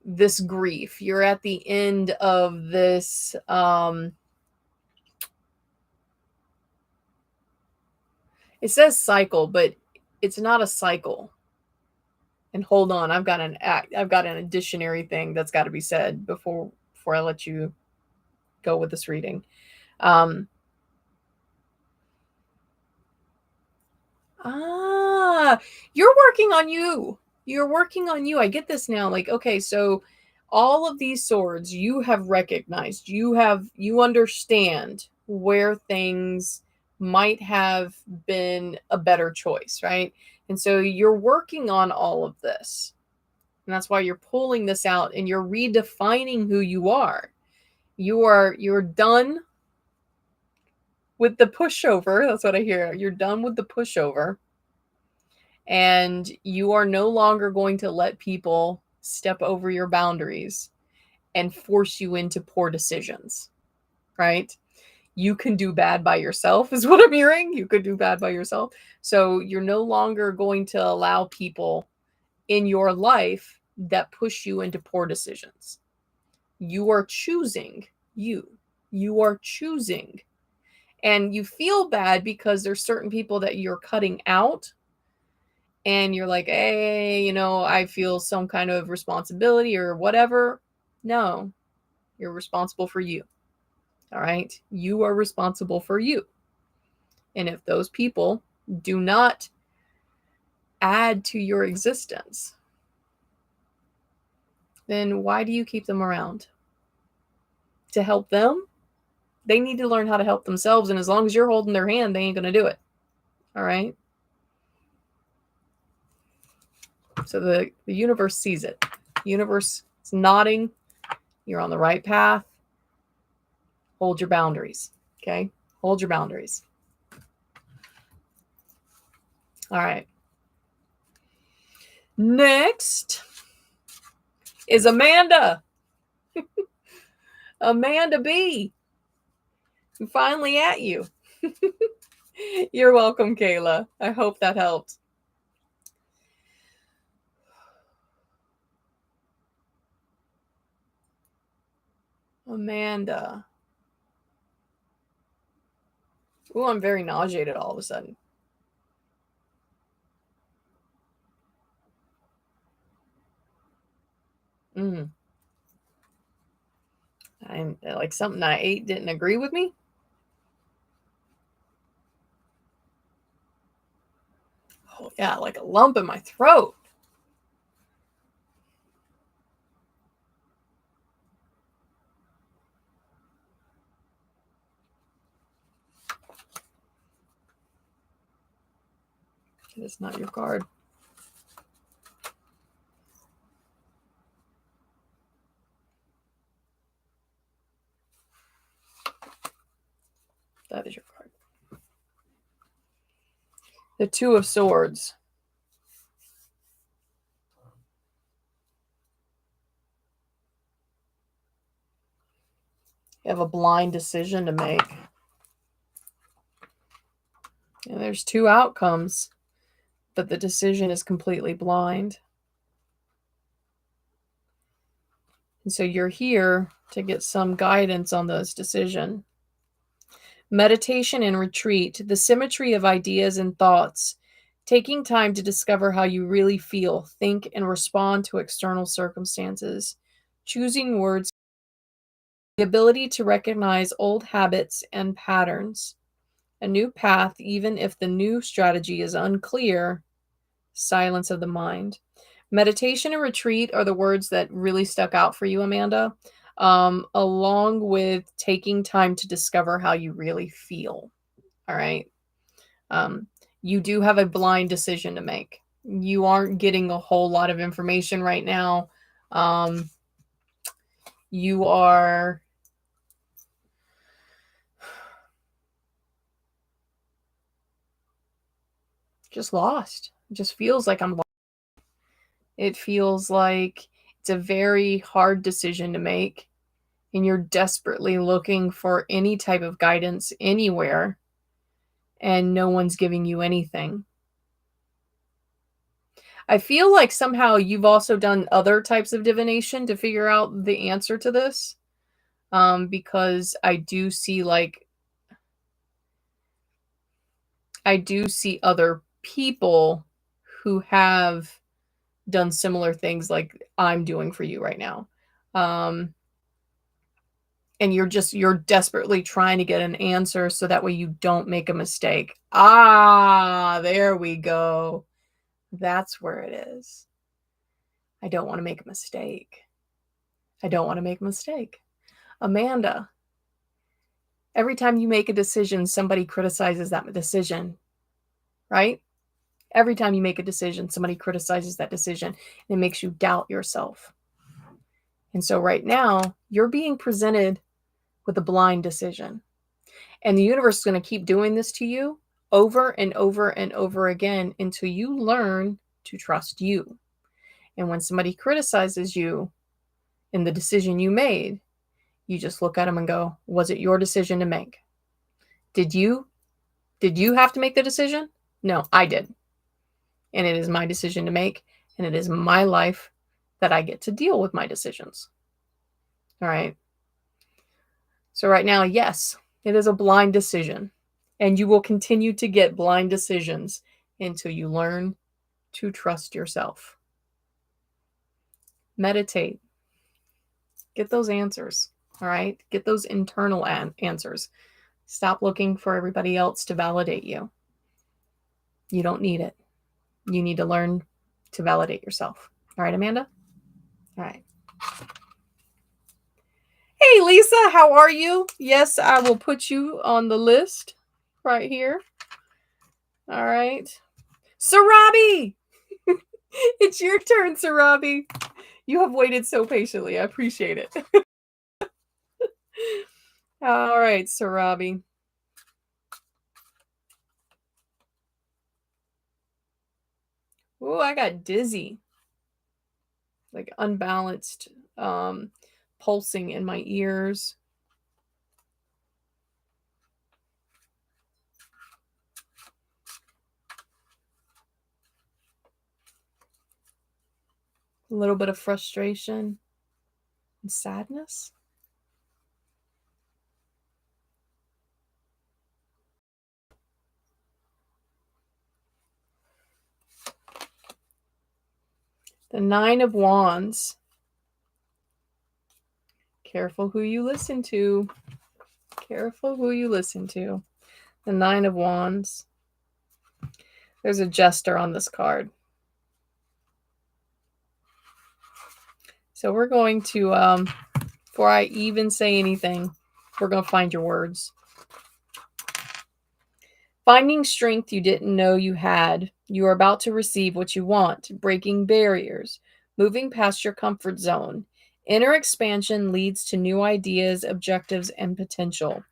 this grief. You're at the end of this it says cycle, but it's not a cycle. And hold on, I've got an additionary thing that's got to be said before I let you go with this reading. You're working on you. You're working on you. I get this now. Like, okay, so all of these swords you have recognized. You understand where things might have been a better choice, right? And so you're working on all of this. And that's why you're pulling this out and you're redefining who you are. You're done with the pushover. That's what I hear. You're done with the pushover. And you are no longer going to let people step over your boundaries and force you into poor decisions, right? You can do bad by yourself, is what I'm hearing. You could do bad by yourself. So you're no longer going to allow people in your life that push you into poor decisions. You are choosing you. You are choosing. And you feel bad because there's certain people that you're cutting out. And you're like, hey, I feel some kind of responsibility or whatever. No, you're responsible for you. All right. You are responsible for you. And if those people do not add to your existence, then why do you keep them around? To help them? They need to learn how to help themselves. And as long as you're holding their hand, they ain't going to do it. All right. So the universe sees it. The universe is nodding. You're on the right path. Hold your boundaries. Okay. Hold your boundaries. All right. Next is Amanda. Amanda B. I'm finally at you. You're welcome, Kayla. I hope that helped. Amanda. Oh, I'm very nauseated all of a sudden. I'm like something I ate didn't agree with me. Oh yeah, like a lump in my throat. It's not your card. That is your card. The Two of Swords. You have a blind decision to make. And there's two outcomes, but the decision is completely blind. And so you're here to get some guidance on those decisions. Meditation and retreat, the symmetry of ideas and thoughts, taking time to discover how you really feel, think, and respond to external circumstances, choosing words, the ability to recognize old habits and patterns, a new path, even if the new strategy is unclear, silence of the mind. Meditation and retreat are the words that really stuck out for you, Amanda, along with taking time to discover how you really feel. All right. You do have a blind decision to make. You aren't getting a whole lot of information right now. You are just lost. It just feels like I'm lost. It feels like it's a very hard decision to make, and you're desperately looking for any type of guidance anywhere, and no one's giving you anything. I feel like somehow you've also done other types of divination to figure out the answer to this, because I do see other people who have done similar things like I'm doing for you right now. And you're desperately trying to get an answer so that way you don't make a mistake. Ah, there we go. That's where it is. I don't want to make a mistake. I don't want to make a mistake. Amanda, every time you make a decision, somebody criticizes that decision, right? Every time you make a decision, somebody criticizes that decision, and it makes you doubt yourself. And so right now, you're being presented with a blind decision. And the universe is going to keep doing this to you over and over and over again until you learn to trust you. And when somebody criticizes you in the decision you made, you just look at them and go, was it your decision to make? Did you have to make the decision? No, I did. And it is my decision to make, and it is my life that I get to deal with my decisions. All right. So right now, yes, it is a blind decision, and you will continue to get blind decisions until you learn to trust yourself. Meditate. Get those answers. All right. Get those internal answers. Stop looking for everybody else to validate you. You don't need it. You need to learn to validate yourself. All right, Amanda? All right. Hey, Lisa, how are you? Yes, I will put you on the list right here. All right. Sarabi! It's your turn, Sarabi. You have waited so patiently. I appreciate it. All right, Sarabi. Ooh, I got dizzy. Like unbalanced pulsing in my ears. A little bit of frustration and sadness. The Nine of Wands. Careful who you listen to. Careful who you listen to. The Nine of Wands. There's a jester on this card. So we're going to, before I even say anything, we're going to find your words. Finding strength you didn't know you had. You are about to receive what you want. Breaking barriers. Moving past your comfort zone. Inner expansion leads to new ideas, objectives, and potential.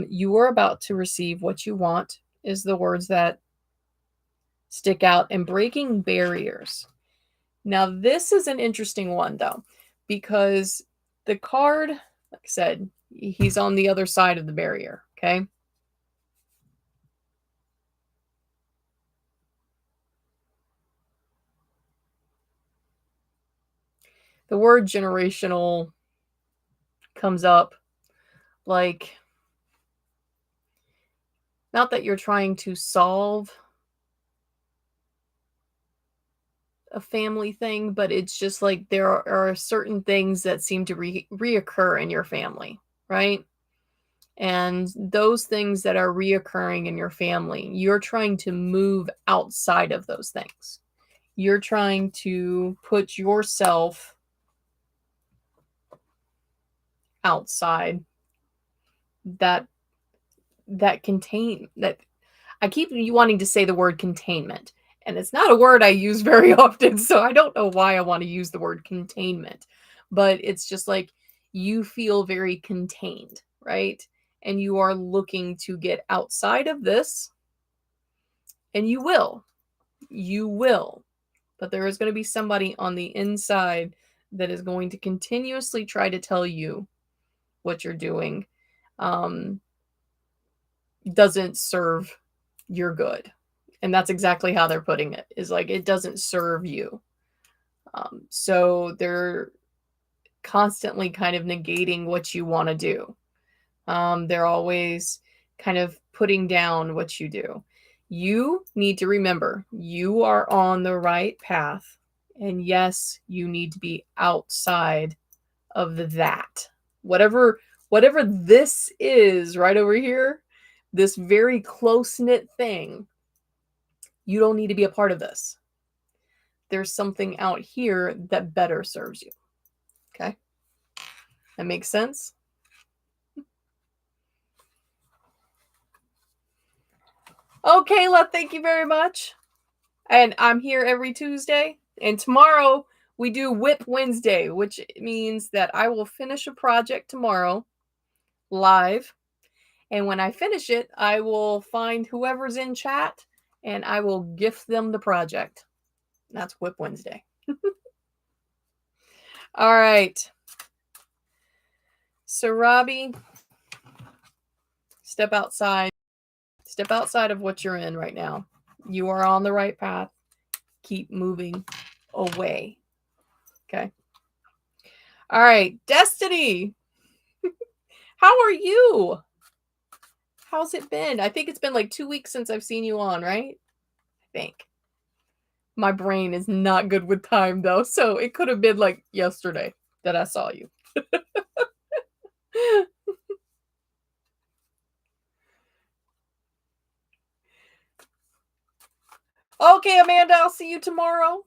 You are about to receive what you want is the words that stick out. And breaking barriers. Now, this is an interesting one, though, because the card, like I said, he's on the other side of the barrier, okay? The word generational comes up like, not that you're trying to solve a family thing, but it's just like there are certain things that seem to reoccur in your family, right? And those things that are reoccurring in your family, you're trying to move outside of those things. You're trying to put yourself outside that I keep wanting to say the word containment, and it's not a word I use very often, so I don't know why I want to use the word containment, but it's just like you feel very contained, right? And you are looking to get outside of this, and you will. But there is going to be somebody on the inside that is going to continuously try to tell you what you're doing doesn't serve your good. And that's exactly how they're putting it, is like it doesn't serve you. So they're constantly kind of negating what you want to do. They're always kind of putting down what you do. You need to remember you are on the right path. And yes, you need to be outside of that. Whatever this is right over here, this very close-knit thing, you don't need to be a part of this. There's something out here that better serves you. Okay? That makes sense? Okay, love, thank you very much. And I'm here every Tuesday. And tomorrow we do Whip Wednesday, which means that I will finish a project tomorrow live. And when I finish it, I will find whoever's in chat and I will gift them the project. That's Whip Wednesday. All right. So, Robbie, step outside. Step outside of what you're in right now. You are on the right path. Keep moving away. Okay. All right. Destiny. How are you? How's it been? I think it's been like 2 weeks since I've seen you on, right? I think. My brain is not good with time, though. So it could have been like yesterday that I saw you. Okay, Amanda, I'll see you tomorrow.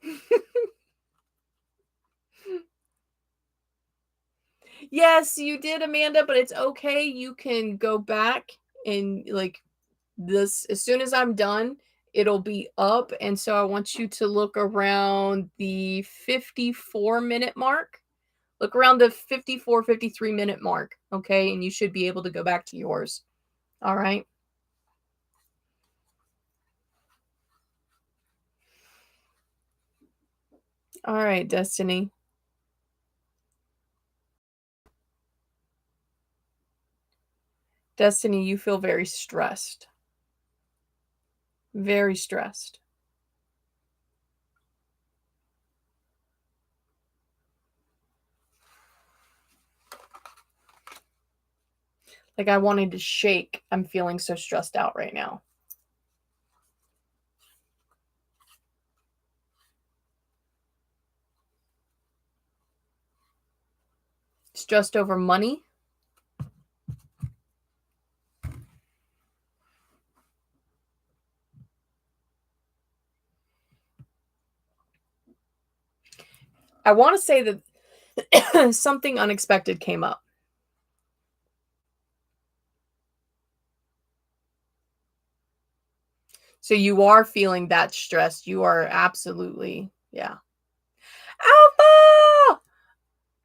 Yes, you did, Amanda, but it's okay. You can go back and like this as soon as I'm done, it'll be up. And so I want you to look around the 54-minute mark. Look around the 54, 53-minute mark. Okay. And you should be able to go back to yours. All right. All right, Destiny. Destiny, you feel very stressed. Very stressed. Like I wanted to shake. I'm feeling so stressed out right now. Stressed over money. I want to say that something unexpected came up. So you are feeling that stressed. You are absolutely, yeah. Alpha!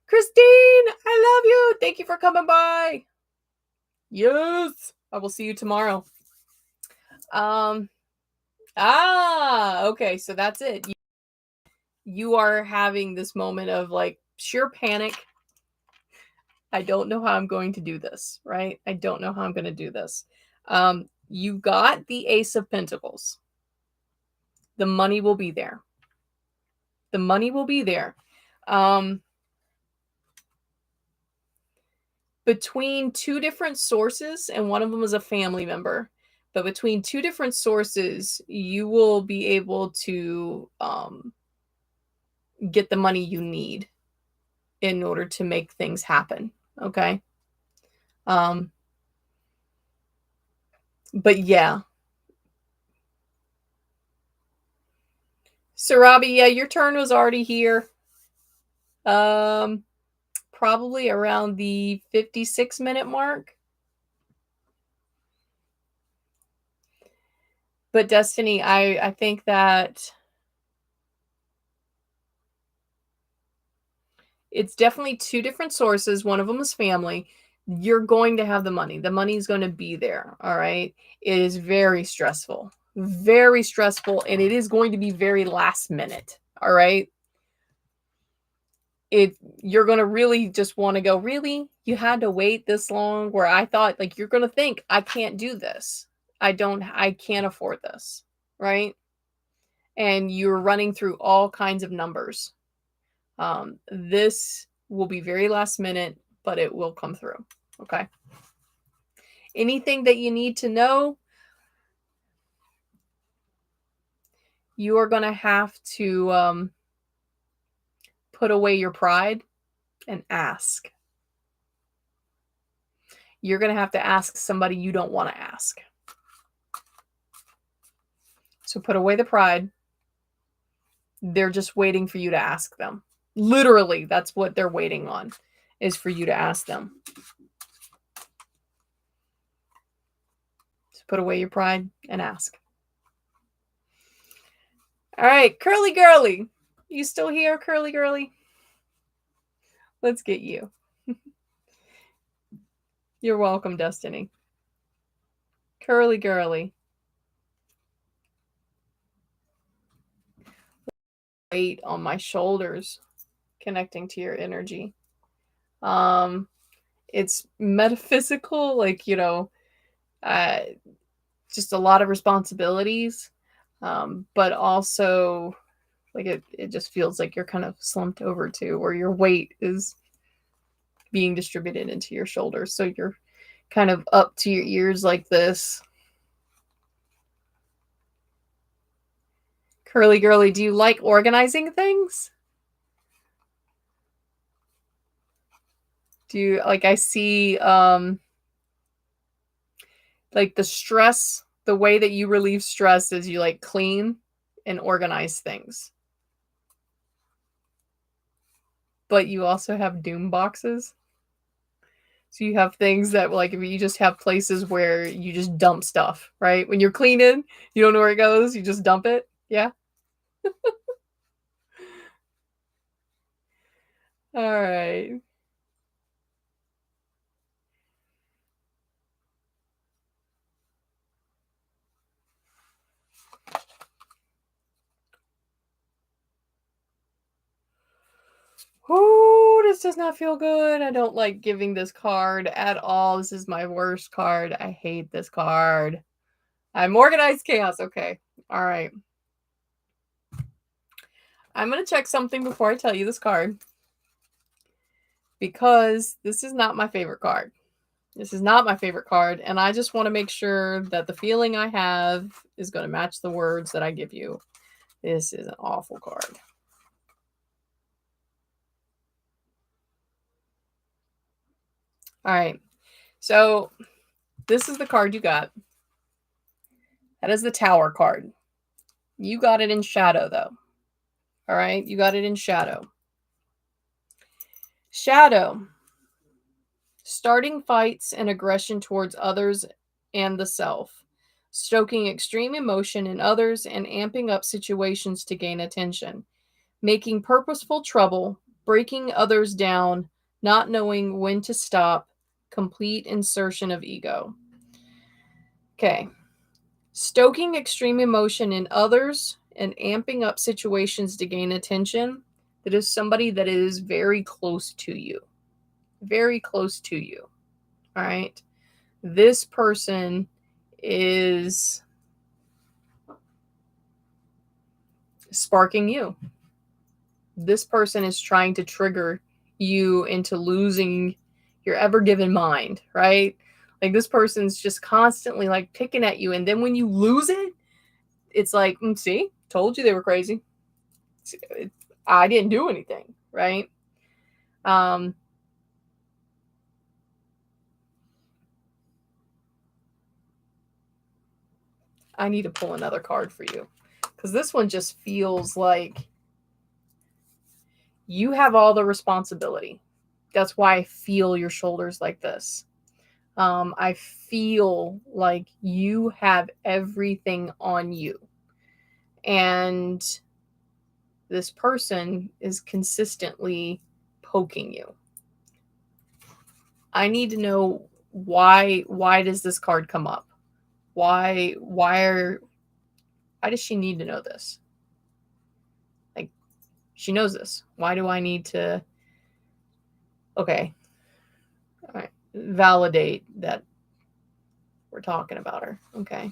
Christine, I love you. Thank you for coming by. Yes. I will see you tomorrow. Okay. So that's it. You are having this moment of like sheer panic. I don't know how I'm going to do this, right? I don't know how I'm going to do this. You got the Ace of Pentacles. The money will be there. The money will be there. Between two different sources, and one of them is a family member, but between two different sources, you will be able to get the money you need in order to make things happen. Okay. But yeah. So Robbie, yeah, your turn was already here. Probably around the 56-minute mark. But Destiny, I think that it's definitely two different sources. One of them is family. You're going to have the money. The money is going to be there. All right. It is very stressful, and it is going to be very last minute. All right. You're going to really just want to go, really? You had to wait this long? Where I thought, like, you're going to think, I can't do this. I can't afford this. Right. And you're running through all kinds of numbers. This will be very last minute, but it will come through. Okay. Anything that you need to know, you are going to have to put away your pride and ask. You're going to have to ask somebody you don't want to ask. So put away the pride. They're just waiting for you to ask them. Literally, that's what they're waiting on, is for you to ask them. So put away your pride and ask. All right, Curly Girly. You still here, Curly Girly? Let's get you. You're welcome, Destiny. Curly Girly. Weight on my shoulders connecting to your energy. It's metaphysical, like, just a lot of responsibilities, but also like it just feels like you're kind of slumped over too, or your weight is being distributed into your shoulders, so you're kind of up to your ears like this. Curly Girly, do you like organizing things? Do you, like, I see like the stress, the way that you relieve stress is you like clean and organize things. But you also have doom boxes. So you have things that, like, if you just have places where you just dump stuff, right? When you're cleaning, you don't know where it goes, you just dump it. Yeah. All right. Ooh, this does not feel good. I don't like giving this card at all. This is my worst card. I hate this card. I'm organized chaos. Okay. All right. I'm going to check something before I tell you this card, because this is not my favorite card. This is not my favorite card, and I just want to make sure that the feeling I have is going to match the words that I give you. This is an awful card. All right. So this is the card you got. That is the Tower card. You got it in shadow, though. All right. You got it in shadow. Shadow. Starting fights and aggression towards others and the self. Stoking extreme emotion in others and amping up situations to gain attention. Making purposeful trouble, breaking others down, not knowing when to stop, complete insertion of ego. Okay. Stoking extreme emotion in others and amping up situations to gain attention. That is somebody that is very close to you. Very close to you. All right. This person is sparking you. This person is trying to trigger you into losing your ever given mind, right? Like, this person's just constantly like picking at you, and then when you lose it, it's like, see, told you they were crazy. I didn't do anything, right? I need to pull another card for you, because this one just feels like you have all the responsibility. That's why I feel your shoulders like this. I feel like you have everything on you. And this person is consistently poking you. I need to know why does this card come up? Why does she need to know this? Like, she knows this. Why do I need to? Okay. All right. Validate that we're talking about her. Okay.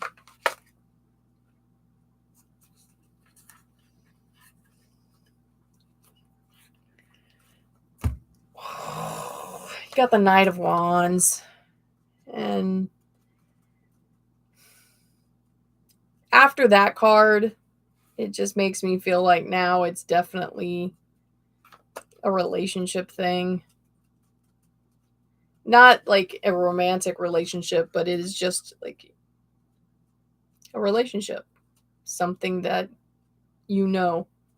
You got the Knight of Wands. And after that card, It just makes me feel like now it's definitely a relationship thing. Not like a romantic relationship, but it is just like a relationship. Something that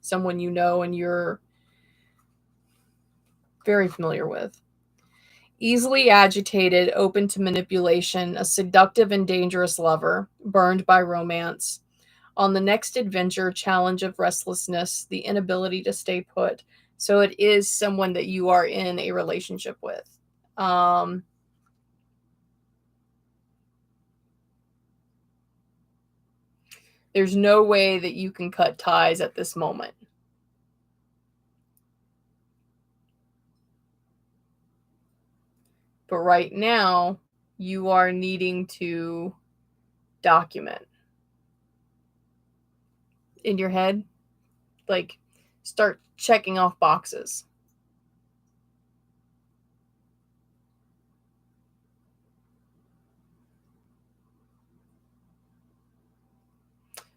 someone and you're very familiar with. Easily agitated, open to manipulation, a seductive and dangerous lover, burned by romance. On the next adventure, challenge of restlessness, the inability to stay put. So it is someone that you are in a relationship with. There's no way that you can cut ties at this moment. But right now, you are needing to document in your head, like start checking off boxes.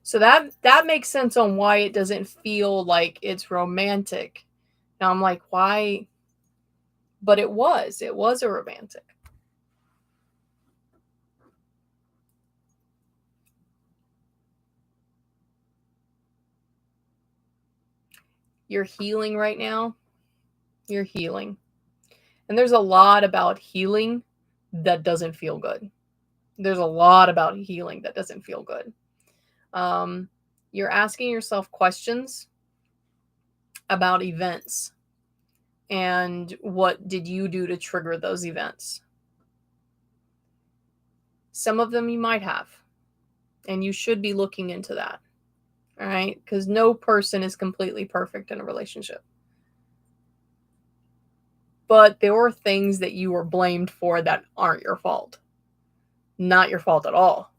So that makes sense on why it doesn't feel like it's romantic. Now I'm like, why? But it was a romantic. You're healing right now. You're healing. And there's a lot about healing that doesn't feel good. There's a lot about healing that doesn't feel good. You're asking yourself questions about events and what did you do to trigger those events. Some of them you might have, and you should be looking into that. All right, because no person is completely perfect in a relationship, but there were things that you were blamed for that aren't your fault, not your fault at all.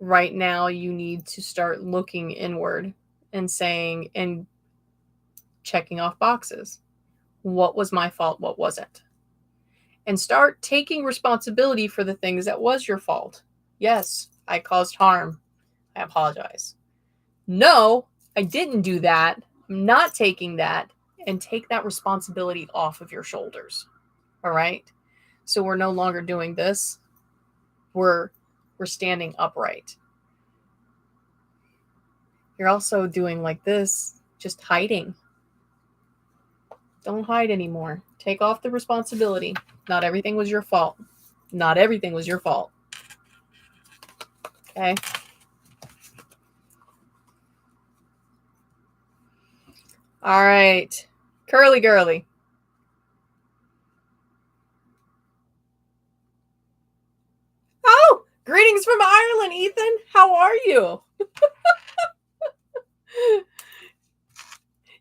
Right now you need to start looking inward and saying and checking off boxes. What was my fault? What wasn't? And start taking responsibility for the things that was your fault. Yes, I caused harm. I apologize. No, I didn't do that. I'm not taking that, and take that responsibility off of your shoulders. All right? So we're no longer doing this. We're standing upright. You're also doing like this, just hiding. Don't hide anymore. Take off the responsibility. Not everything was your fault. Not everything was your fault. Okay? All right. Curly girly. Oh, greetings from Ireland, Ethan. How are you?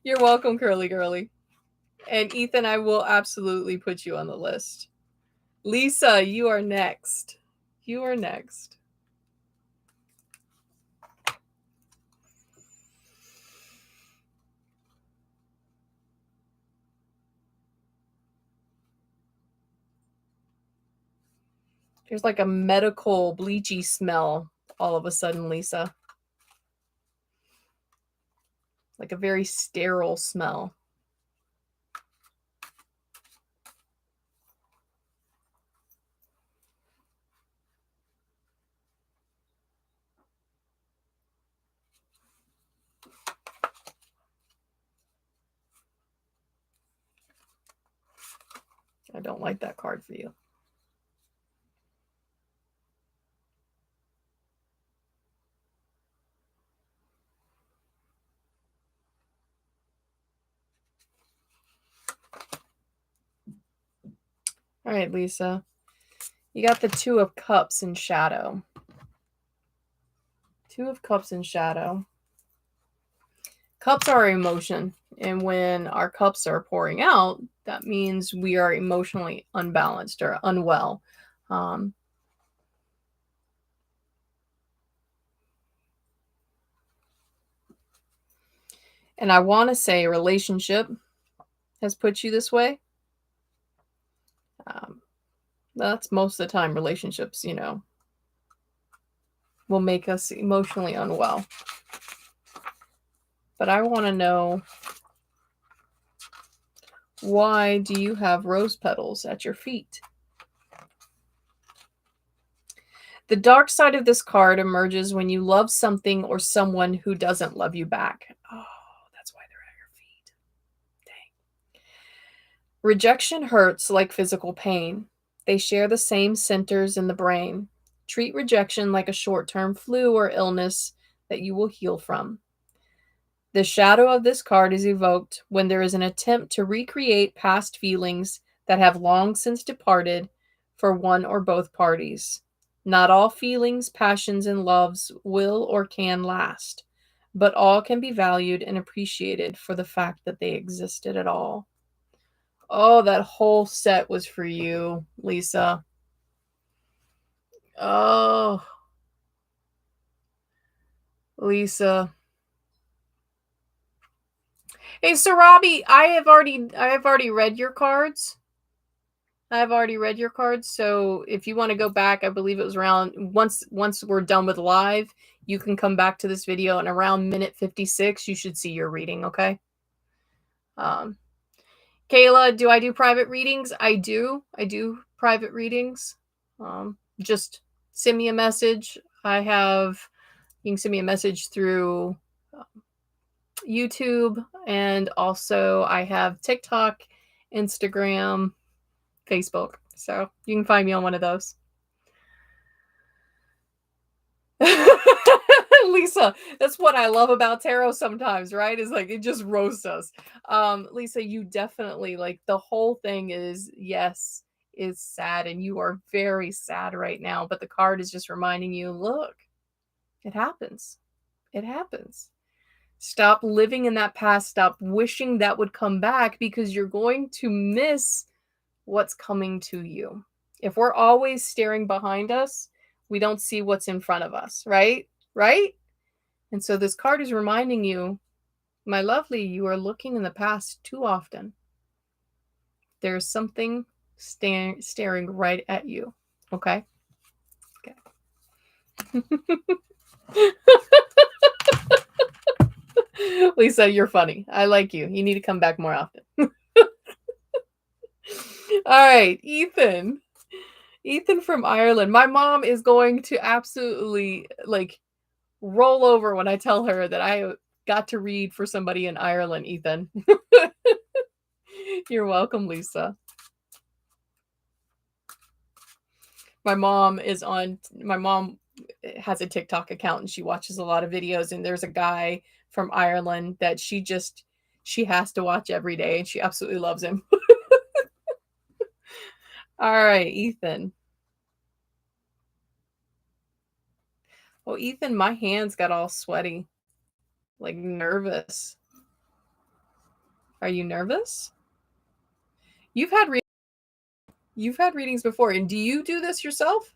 You're welcome, curly girly. And Ethan, I will absolutely put you on the list. Lisa, you are next. You are next. There's like a medical bleachy smell all of a sudden, Lisa. Like a very sterile smell. I don't like that card for you. All right, Lisa. You got the Two of Cups in shadow. Two of Cups in shadow. Cups are emotion. And when our cups are pouring out, that means we are emotionally unbalanced or unwell. And I want to say a relationship has put you this way. That's most of the time relationships, will make us emotionally unwell. But I want to know, why do you have rose petals at your feet? The dark side of this card emerges when you love something or someone who doesn't love you back. Oh, that's why they're at your feet. Dang. Rejection hurts like physical pain. They share the same centers in the brain. Treat rejection like a short-term flu or illness that you will heal from. The shadow of this card is evoked when there is an attempt to recreate past feelings that have long since departed for one or both parties. Not all feelings, passions, and loves will or can last, but all can be valued and appreciated for the fact that they existed at all. Oh, that whole set was for you, Lisa. Oh, Lisa. Hey, Sarabi, I have already read your cards. I've already read your cards, so if you want to go back, I believe it was around once we're done with live, you can come back to this video, and around minute 56, you should see your reading, okay? Kayla, do I do private readings? I do. I do private readings. Just send me a message. You can send me a message through YouTube, and also I have TikTok, Instagram, Facebook. So you can find me on one of those. Lisa, that's what I love about tarot sometimes, right? Is like it just roasts us. Lisa, you definitely, like, the whole thing is, yes, is sad, and you are very sad right now, but the card is just reminding you, look, it happens. It happens. Stop living in that past. Stop wishing that would come back, because you're going to miss what's coming to you. If we're always staring behind us, we don't see what's in front of us, right? Right? And so this card is reminding you, my lovely, you are looking in the past too often. There's something staring right at you. Okay? Okay. Lisa, you're funny. I like you. You need to come back more often. All right, Ethan. Ethan from Ireland. My mom is going to absolutely, like, roll over when I tell her that I got to read for somebody in Ireland, Ethan. You're welcome, Lisa. My mom has a TikTok account, and she watches a lot of videos, and there's a guy from Ireland that she has to watch every day, and she absolutely loves him. All right, Ethan. Well, Ethan, my hands got all sweaty, like nervous. Are you nervous? You've had readings before, and do you do this yourself?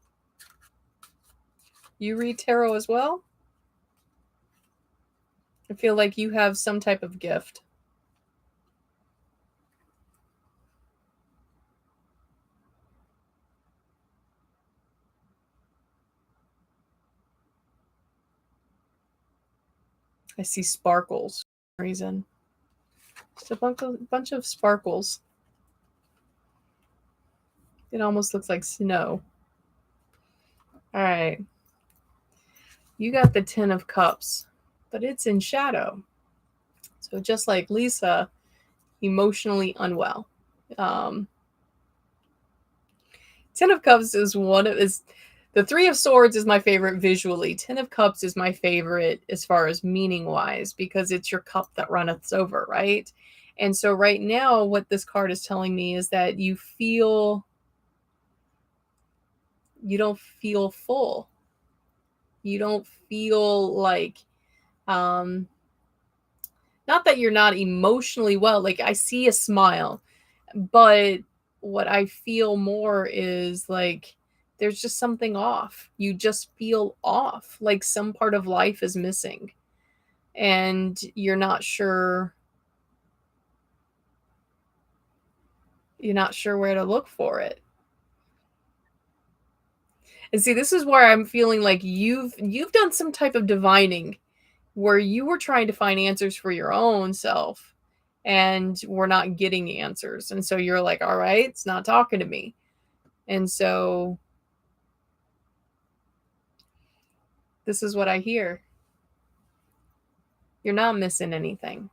You read tarot as well? I feel like you have some type of gift. I see sparkles for some reason. Just a bunch of sparkles. It almost looks like snow. All right. You got the 10 of Cups, but it's in shadow. So just like Lisa, emotionally unwell. 10 of Cups is the Three of Swords is my favorite visually. 10 of Cups is my favorite as far as meaning wise, because it's your cup that runneth over, right? And so right now, what this card is telling me is that you don't feel full. You don't feel like, not that you're not emotionally well. Like, I see a smile, but what I feel more is like there's just something off. You just feel off, like some part of life is missing, and you're not sure where to look for it. And see, this is where I'm feeling like you've done some type of divining where you were trying to find answers for your own self and we're not getting answers. And so you're like, all right, it's not talking to me. And so this is what I hear. You're not missing anything.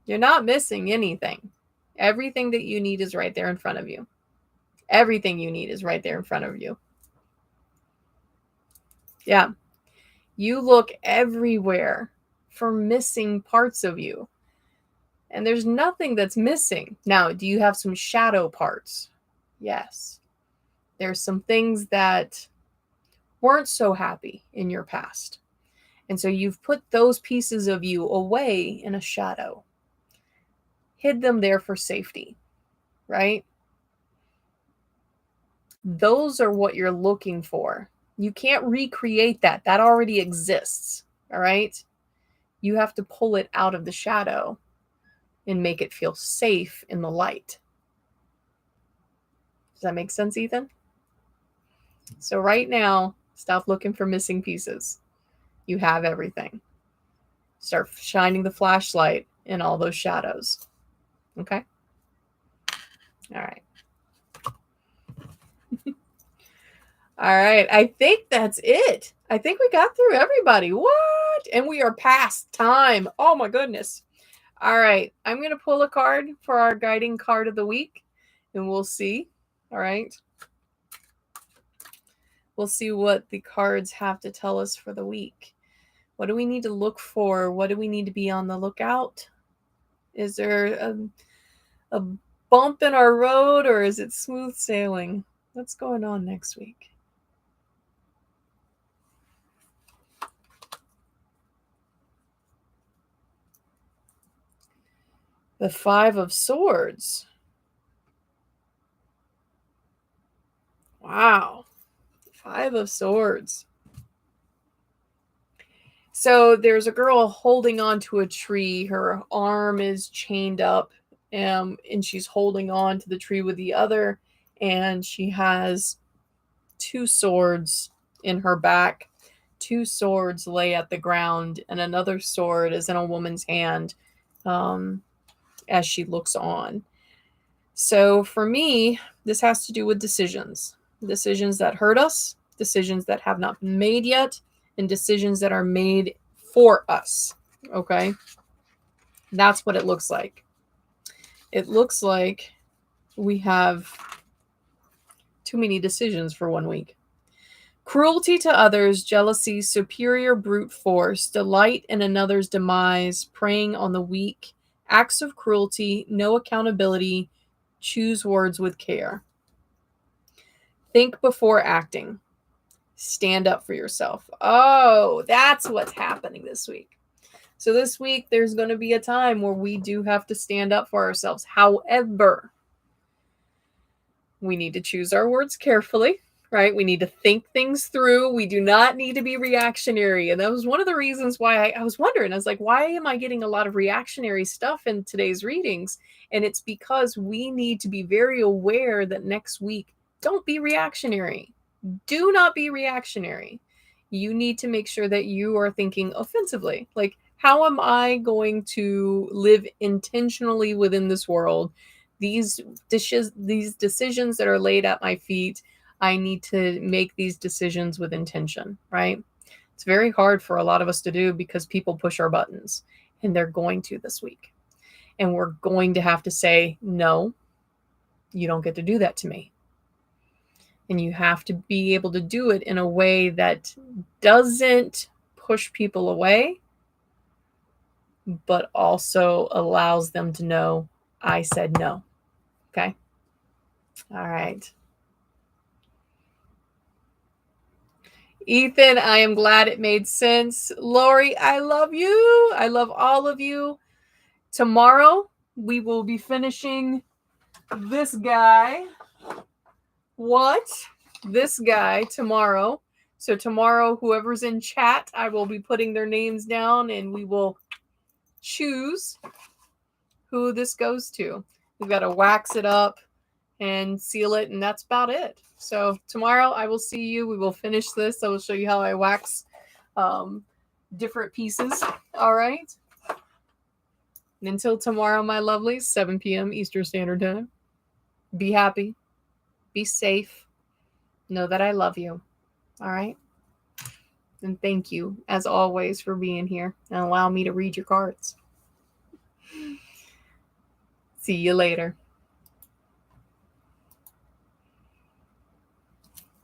You're not missing anything. Everything that you need is right there in front of you. Everything you need is right there in front of you. Yeah. You look everywhere for missing parts of you. And there's nothing that's missing. Now, do you have some shadow parts? Yes. There's some things that weren't so happy in your past. And so you've put those pieces of you away in a shadow, hid them there for safety, right? Those are what you're looking for. You can't recreate that. That already exists, all right? You have to pull it out of the shadow and make it feel safe in the light. Does that make sense, Ethan? So right now, stop looking for missing pieces. You have everything. Start shining the flashlight in all those shadows. Okay? All right. All right. I think that's it. I think we got through everybody. What? And we are past time. Oh my goodness. All right. I'm going to pull a card for our guiding card of the week and we'll see. All right. We'll see what the cards have to tell us for the week. What do we need to look for? What do we need to be on the lookout? Is there a bump in our road or is it smooth sailing? What's going on next week? The Five of Swords. Wow. Five of Swords. So there's a girl holding on to a tree. Her arm is chained up, and she's holding on to the tree with the other, and she has two swords in her back. Two swords lay at the ground, and another sword is in a woman's hand as she looks on. So for me, this has to do with decisions. Decisions that hurt us, decisions that have not been made yet, and decisions that are made for us. Okay? That's what it looks like. It looks like we have too many decisions for 1 week. Cruelty to others, jealousy, superior brute force, delight in another's demise, preying on the weak, acts of cruelty, no accountability, choose words with care. Think before acting. Stand up for yourself. Oh, that's what's happening this week. So this week, there's going to be a time where we do have to stand up for ourselves. However, we need to choose our words carefully, right? We need to think things through. We do not need to be reactionary. And that was one of the reasons why I was wondering. I was like, why am I getting a lot of reactionary stuff in today's readings? And it's because we need to be very aware that next week, don't be reactionary. Do not be reactionary. You need to make sure that you are thinking offensively. Like, how am I going to live intentionally within this world? These decisions that are laid at my feet, I need to make these decisions with intention, right? It's very hard for a lot of us to do because people push our buttons, and they're going to this week. And we're going to have to say, no, you don't get to do that to me. And you have to be able to do it in a way that doesn't push people away, but also allows them to know, I said no. Okay? All right. Ethan, I am glad it made sense. Lori, I love you. I love all of you. Tomorrow, we will be finishing this guy. What? This guy tomorrow. So tomorrow, whoever's in chat, I will be putting their names down and we will choose who this goes to. We've got to wax it up and seal it, and that's about it. So tomorrow I will see you. We will finish this. I will show you how I wax different pieces. All right. And until tomorrow, my lovelies, 7 p.m. Eastern Standard Time, be happy, be safe, know that I love you. All right. And thank you, as always, for being here and allow me to read your cards. See you later.